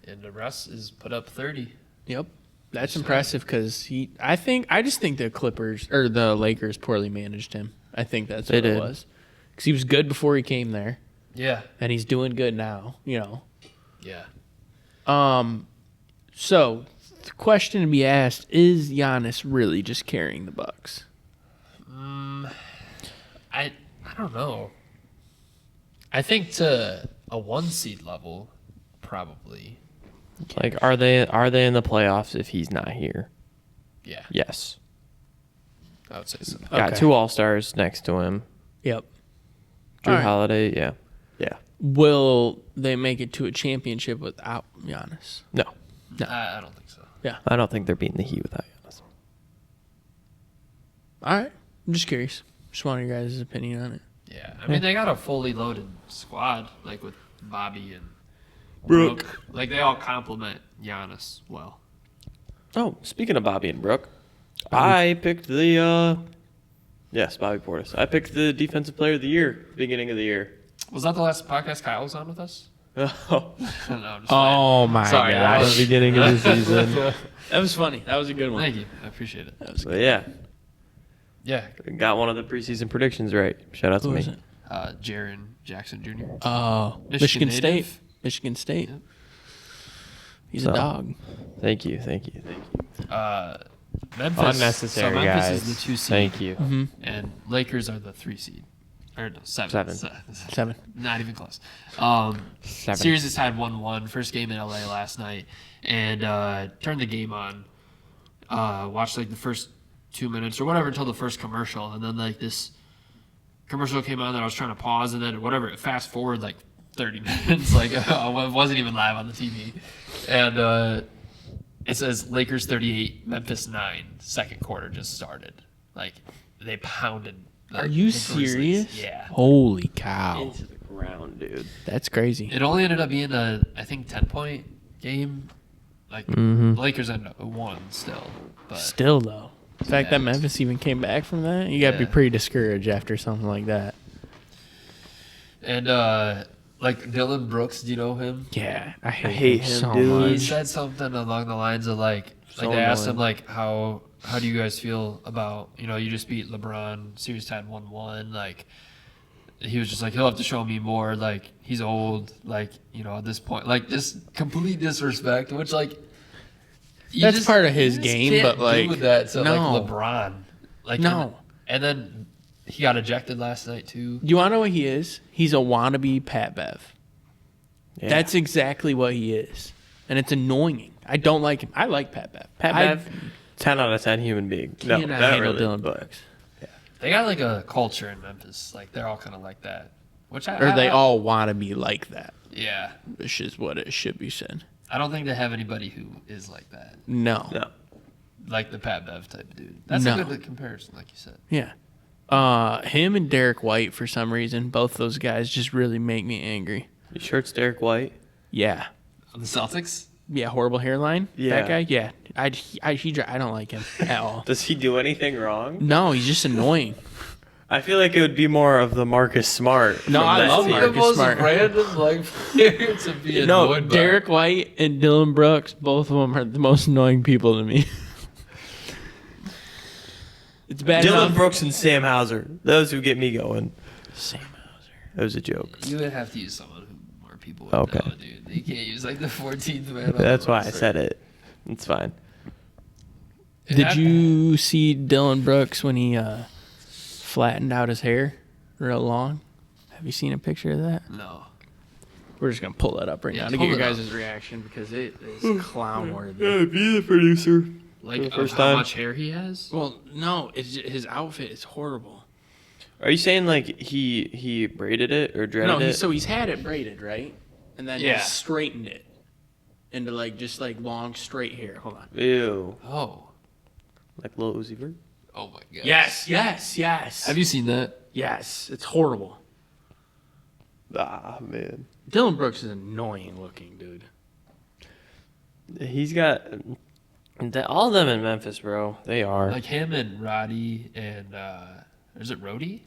and Russ is put up 30. Yep. That's impressive because I just think the Clippers or the Lakers poorly managed him. I think that's They what it did. was. Because he was good before he came there, Yeah. and he's doing good now. Yeah. So the question to be asked is: Giannis really just carrying the Bucks? I don't know. I think to a 1 seed level, probably. Like, are they in the playoffs if he's not here? Yeah. Yes. I would say so. Got Okay. 2 All-Stars next to him. Yep. Drew All right. Holiday, yeah. Yeah. Will they make it to a championship without Giannis? No. I don't think so. I don't think they're beating the Heat without Giannis. All right. I'm just curious. Just wanted your guys' opinion on it. Yeah. I mean, they got a fully loaded squad, like with Bobby and Brooke. Like, they all complement Giannis well. Oh, speaking of Bobby and Brooke, I picked the yes, Bobby Portis. I picked the defensive player of the year, beginning of the year. Was that the last podcast Kyle was on with us? Oh, No, I'm just Oh my Sorry, that gosh. was- the beginning of the season. That was funny. That was a good one. Thank you. I appreciate it. But yeah, Yeah. got one of the preseason predictions right. Shout out to Who me. was it? Jaron Jackson Jr. Oh, Michigan Michigan State. native. Michigan State. Yep. He's So, a dog. Thank you. Memphis. Unnecessary, so Memphis guys. is the 2 seed. Thank you. And Lakers are the 3 seed. Or no, 7. 7. Not even close. 7. Series is tied 1-1. First game in LA last night. And turned the game on. Watched like the first 2 minutes or whatever until the first commercial. And then like this commercial came on that I was trying to pause. And then whatever, fast forward like 30 minutes. Like it wasn't even live on the TV. And it says Lakers 38, Memphis 9. Second quarter just started. Like they pounded. Are you the Grizzlies. serious? Yeah. Holy cow. Into the ground, dude. That's crazy. It only ended up being a, I think, 10-point game. Like, Mm-hmm. the Lakers ended up won still. But Still, though. The fact that Yeah. Memphis even came back from that, you got to be Yeah. pretty discouraged after something like that. And, like, Dylan Brooks, do you know him? Yeah, I hate him, so dude. He much. said something along the lines of, like So they asked him, annoying. like, how do you guys feel about, you just beat LeBron, series tied 1-1, like, he was just like, he'll have to show me more, like, he's old, like, at this point, like, this complete disrespect, which, like, you That's part of his you game, can't but, like, do that to, no. like, LeBron. Like, No. And then he got ejected last night, too. You want to know what he is? He's a wannabe Pat Bev. Yeah. That's exactly what he is. And it's annoying. I don't like him. I like Pat Bev. Pat Bev, 10 out of 10 human being. No, Cannot not handle really, Dylan but Brooks. They got, like, a culture in Memphis. Like, they're all kind of like that. Which Or they all want to be like that, Yeah. which is what it should be said. I don't think they have anybody who is like that. No. no. Like the Pat Bev type dude. That's No. a good comparison, like you said. Yeah. Him and Derek White, for some reason, both those guys just really make me angry. You sure it's Derek White? Yeah. On the Celtics? Yeah, horrible hairline. Yeah. That guy. Yeah, I don't like him at all. Does he do anything wrong? No, he's just annoying. I feel like it would be more of the Marcus Smart. No, from I that love team. Marcus Smart. random like player to be No, annoyed by. Derek White and Dylan Brooks, both of them are the most annoying people to me. It's bad Dylan enough. Brooks and Sam Hauser. Those who get me going. Sam Hauser. That was a joke. You would have to use someone who more people would Okay. know, dude. You can't use like the 14th man. on That's the why I roster. said it. It's fine. It Did happened. you see Dylan Brooks when he flattened out his hair real long? Have you seen a picture of that? No. We're just gonna pull that up right Yeah, now to pull get your it up. guys' reaction because it is clown worthy. be the producer. Like the first of how time. much hair he has? Well, no, his outfit is horrible. Are you saying like he braided it or dreaded No, it? so he's had it braided, right? And then Yeah. he straightened it into like just like long straight hair. Hold on. Ew. Oh. Like Lil Uzi Vert? Oh my god. Yes. Have you seen that? Yes, it's horrible. Ah, man. Dylan Brooks is annoying looking, dude. He's got all of them in Memphis, bro. They are. Like him and Roddy and is it Rhodey?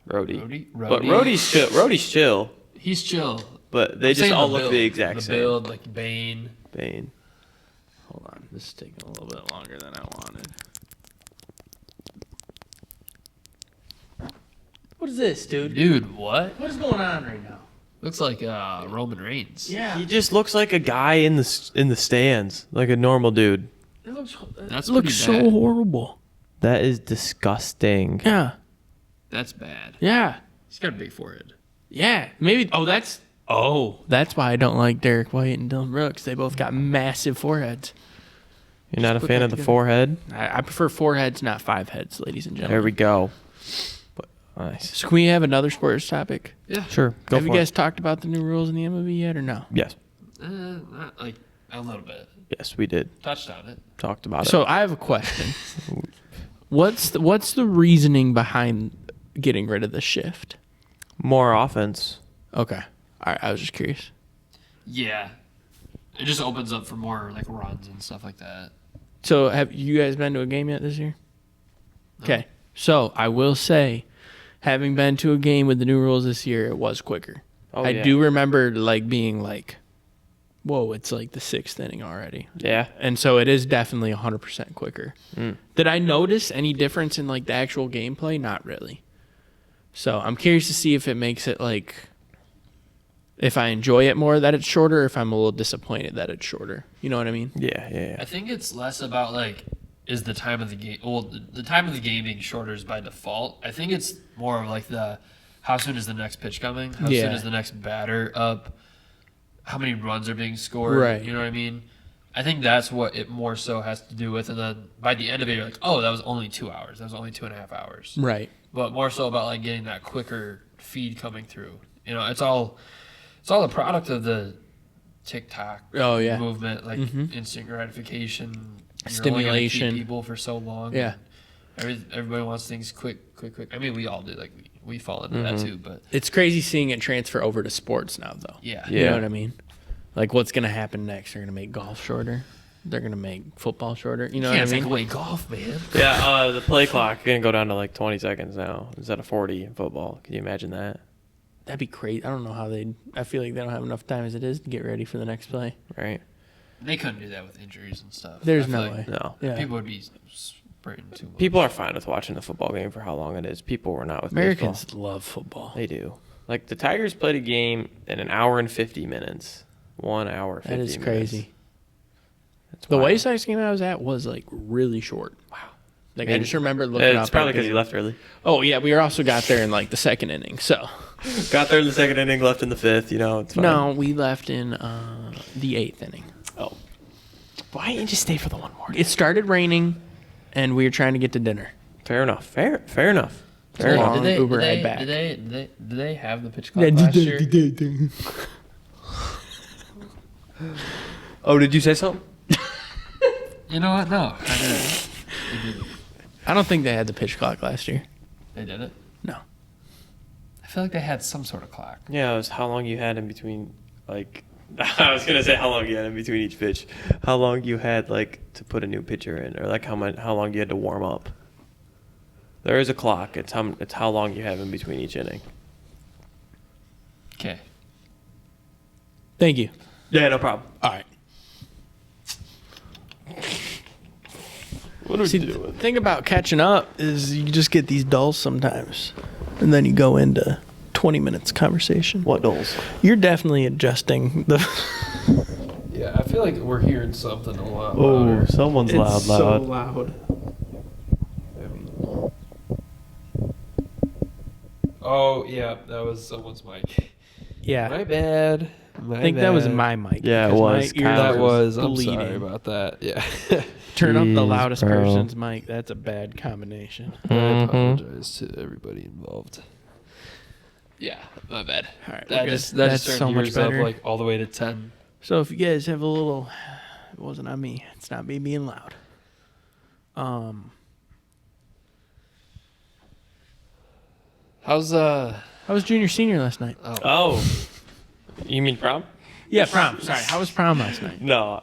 Rhodey. Rhodey. But Rhodey's chill. Rhodey's chill. He's chill. But they I'm just saying all the look build. the exact same. The build, like Bane. Bane. Hold on, this is taking a little bit longer than I wanted. What is this, dude? Dude, what? What is going on right now? Looks like Roman Reigns. Yeah, He just looks like a guy in the stands, like a normal dude. it looks. That's It looks pretty so bad. horrible. That is disgusting. Yeah, That's bad. yeah, He's got a big forehead. yeah. Maybe. That's why I don't like Derek White and Dylan Brooks. They both got massive foreheads. You're not a put fan that of the together. forehead? I prefer four heads, not five heads, ladies and gentlemen. There we go. But, nice. So can we have another sports topic? Yeah. Sure. Go Have for you guys it. talked about the new rules in the MLB yet or no? Yes. Not like a little bit. Yes, we did. Touched on it. Talked about So it. I have a question. What's the reasoning behind getting rid of the shift? More offense. Okay. All right. I was just curious. Yeah. It just opens up for more like runs and stuff like that. So have you guys been to a game yet this year? Okay. So I will say, having been to a game with the new rules this year, it was quicker. Oh, I yeah. do remember like being like, whoa, it's like the sixth inning already. Yeah. And so it is definitely 100% quicker. Did I notice any difference in like the actual gameplay? Not really. So I'm curious to see if it makes it like, if I enjoy it more that it's shorter, or if I'm a little disappointed that it's shorter. You know what I mean? Yeah. I think it's less about like is the time of the game. Well, the time of the game being shorter is by default. I think it's more of like the how soon is the next pitch coming? How Yeah. soon is the next batter up? How many runs are being scored? Right. You know what I mean? I think that's what it more so has to do with. And then by the end of it, you're like, oh, that was only 2 hours. That was only 2.5 hours. Right. But more so about like getting that quicker feed coming through. You know, it's all a product of the TikTok Oh, yeah. movement, like instant gratification, You're only gonna keep Stimulation. people for so long. Yeah. Everybody wants things quick. I mean, we all do. Like we fall into that too. But It's crazy seeing it transfer over to sports now, though. yeah, You Yeah. know what I mean? Like, what's going to happen next? They're going to make golf shorter. They're going to make football shorter. You know what I can't mean? take away golf, man. Yeah, the play clock going to go down to like 20 seconds now instead of 40 in football. Can you imagine that? That'd be crazy. I don't know how I feel like they don't have enough time as it is to get ready for the next play. Right? They couldn't do that with injuries and stuff. There's I feel no like way. No. Yeah. People would be sprinting too much. People are fine with watching the football game for how long it is. People were not with Americans baseball. love football. They do. Like the Tigers played a game in an hour and 50 minutes. 1 hour, 50 That minutes. is crazy. That's The wild. White Sox game I was at was like really short. Wow. Like I And just remember looking up. It's probably at the because you game. left early. Oh yeah, we also got there in like the second inning. So Got there in the second inning, left in the fifth. You know, it's fine. no, we left in the eighth inning. Oh. Why didn't you just stay for the one more? It started raining, and we were trying to get to dinner. Fair enough. Fair enough. Fair Long enough. Did they, Uber did, ride they, back. did they have the pitch clock last year? Oh, did you say something? You know what? No, I didn't. They didn't. I don't think they had the pitch clock last year. They did it. No. I feel like they had some sort of clock. Yeah, it was how long you had in between, like, I was going to say how long you had in between each pitch. How long you had, like, to put a new pitcher in, or, like, how long you had to warm up. There is a clock. It's how long you have in between each inning. Okay. Thank you. Yeah, no problem. All right. What are See, we the doing? thing about catching up is you just get these dulls sometimes, and then you go into 20 minutes conversation. What dolls? You're definitely adjusting the. Yeah, I feel like we're hearing something a lot Oh, louder. someone's loud. so loud. Oh, yeah, that was someone's mic. Yeah. My bad. I think that was my mic. Yeah, it because was. My ears That are was. I'm bleeding. sorry about that. Yeah. Turn up the Jeez, loudest bro. person's mic. That's a bad combination. I Mhm. apologize to everybody involved. Yeah, my bad. All right, That we're just good. that That's just so turned much yours up better. like all the way to 10. So if you guys have a little, it wasn't on me. It's not me being loud. How's How was junior senior last night? Oh. You mean prom? Yeah, prom. Sorry, how was prom last night? No,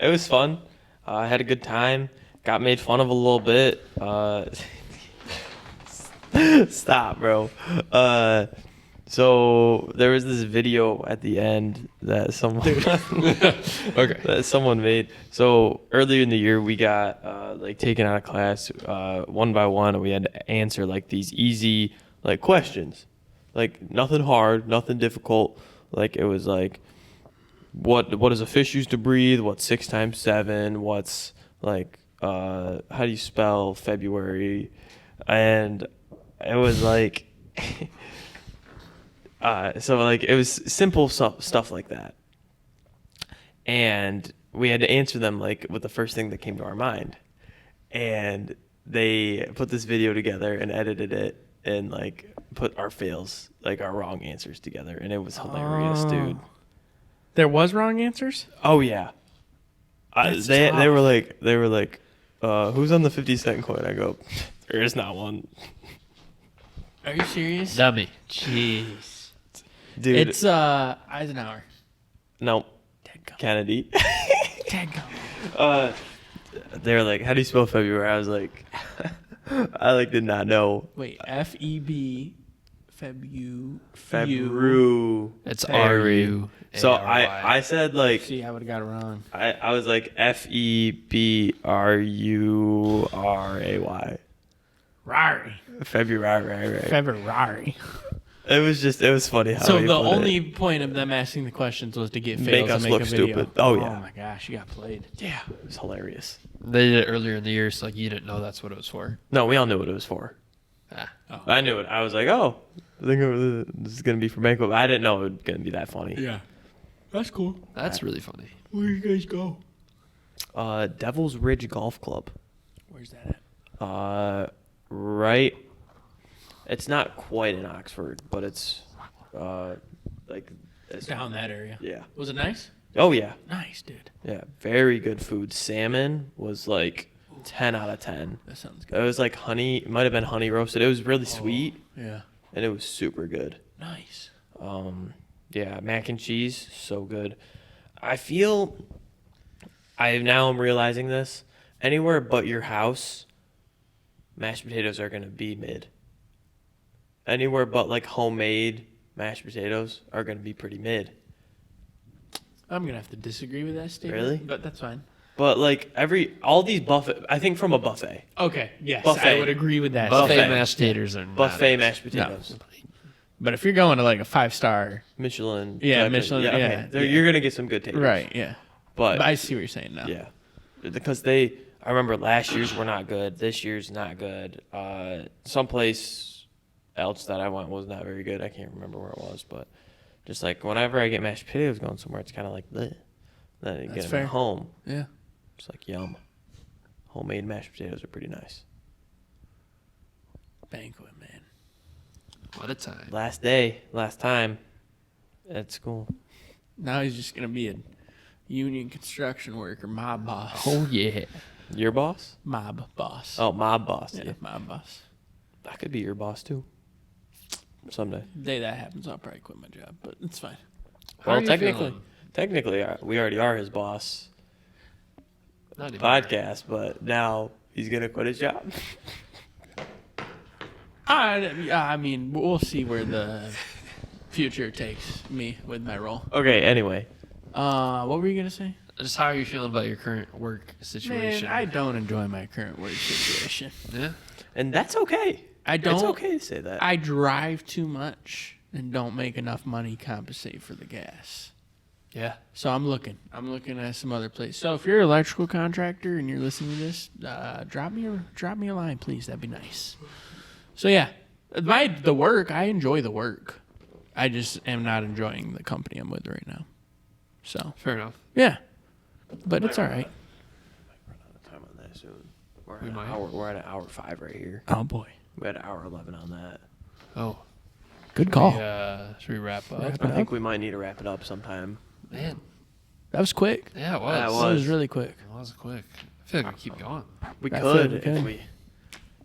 it was fun. I had a good time. Got made fun of a little bit. Stop, bro. So there was this video at the end that someone that someone made. So earlier in the year, we got like taken out of class one by one, and we had to answer like these easy like questions, like nothing hard, nothing difficult. Like it was like, what does a fish use to breathe? What's 6 times 7? What's like how do you spell February? And it was like. So like it was simple stuff like that, and we had to answer them like with the first thing that came to our mind, and they put this video together and edited it and like put our fails, like our wrong answers together, and it was hilarious, dude. There was wrong answers? Oh yeah, That's they tough. were like who's on the 50-cent coin? I go, there is not one, Are you serious? Dummy. Jeez. dude. It's Eisenhower. No, Dead Kennedy. gum. They were like, how do you spell February? I was like, I like did not know. Wait, F-E-B, February. It's February. R-U. So A-R-Y. I said like, See, I would have got it wrong. I was like February. Rari. February. February. It was funny how So he the put only it. point of them asking the questions was to get Make fails us and make look a video. stupid. Oh, yeah. Oh my gosh, you got played. Yeah, it was hilarious. They did it earlier in the year, so like you didn't know that's what it was for. No, we all knew what it was for. Ah. I knew it. I was like, oh, I think this is gonna be for banquet. But I didn't know it was gonna be that funny. Yeah. That's cool. That's really funny. Where you guys go? Devil's Ridge Golf Club. Where's that at? Right. It's not quite in Oxford, but it's like it's, Down that area. Yeah. Was it nice? Oh yeah. Nice, dude. Yeah. Very good food. Salmon was like 10 out of 10. That sounds It good. was like honey. It might have been honey roasted. It was really sweet Yeah. and it was super good. Nice. Yeah, mac and cheese, so good. I feel I'm realizing this. Anywhere but your house, mashed potatoes are gonna be mid. Anywhere but like homemade mashed potatoes are gonna be pretty mid. I'm gonna have to disagree with that statement. Really? But that's fine. But like all these buffet, I think from a buffet, Okay. Yes, Buffet. I would agree with that. Buffet Buffet. mashed taters are not buffet it. mashed potatoes, But if you're going to like a 5-star, Michelin. Yeah, type of- Michelin, okay. yeah, There- yeah. You're gonna get some good taters, right? Yeah. But But I see what you're saying now. yeah, because I remember last year's were not good. This year's not good. Someplace else that I went was not very good. I can't remember where it was, but just like whenever I get mashed potatoes going somewhere, it's kind of like bleh. Then I get That's them fair. at home. Yeah. It's like yum. Homemade mashed potatoes are pretty nice. Banquet, man. What a time. Last time at school. Now he's just gonna be a union construction worker, mob boss. Oh yeah. Your boss? Mob boss. Oh, mob boss. yeah, Yeah. mob boss. I could be your boss too. Someday. The day that happens, I'll probably quit my job, but it's fine. How are Well, you feeling? technically, we already are his boss. Not even. Podcast, but now he's gonna quit his job. I mean, we'll see where the future takes me with my role. Okay. Anyway, What were you gonna say? Just how are you feeling about your current work situation? Man, I don't enjoy my current work situation. Yeah. and that's okay. I don't. It's okay to say that. I drive too much and don't make enough money to compensate for the gas. Yeah. So I'm looking at some other place. So if you're an electrical contractor and you're listening to this, drop me a line, please. That'd be nice. So yeah, the work, I enjoy the work. I just am not enjoying the company I'm with right now. So Fair enough. yeah, but it's all right. Run out of time on that soon. We might. We're at an hour 5 right here. Oh boy, We had an hour 11 on that. Oh. good call. Should we wrap up? Wrap it I think up. we might need to wrap it up sometime. Man. That was quick. Yeah, it was. That That was really quick. It was quick. I feel like we keep going. We I feel could we could. if we.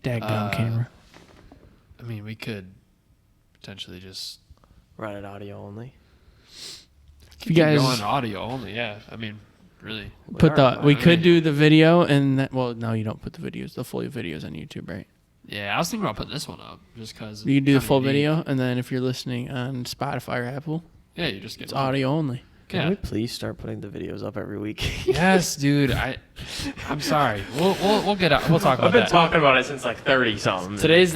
Dadgum camera. I mean, we could potentially just Run it audio only. You guys- go on audio only, yeah. I mean, really. We could do the video and that, well, no, you don't put the videos, the full videos on YouTube, right? Yeah, I was thinking about putting this one up just because. You can do the full video, and then if you're listening on Spotify or Apple, Yeah, you just get it's audio only. Can Yeah. we please start putting the videos up every week? Yes, dude. I'm sorry. We'll get out. We'll talk about I've been that. talking about it since like 30 something. This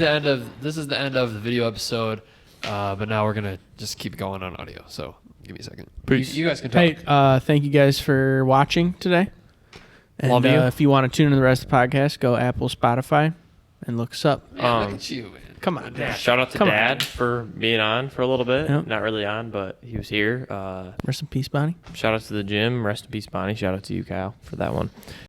is the end of the video episode, but now we're gonna just keep going on audio. So give me a second. You guys can talk. Hey, thank you guys for watching today. And, Love you. If you want to tune in to the rest of the podcast, go Apple, Spotify, and look us up. Man, look at you, man. Come on, Dad. Shout out to Come on. Dad for being on for a little bit. Yep. Not really on, but he was here. Rest in peace, Bonnie. Shout out to the gym. Rest in peace, Bonnie. Shout out to you, Kyle, for that one.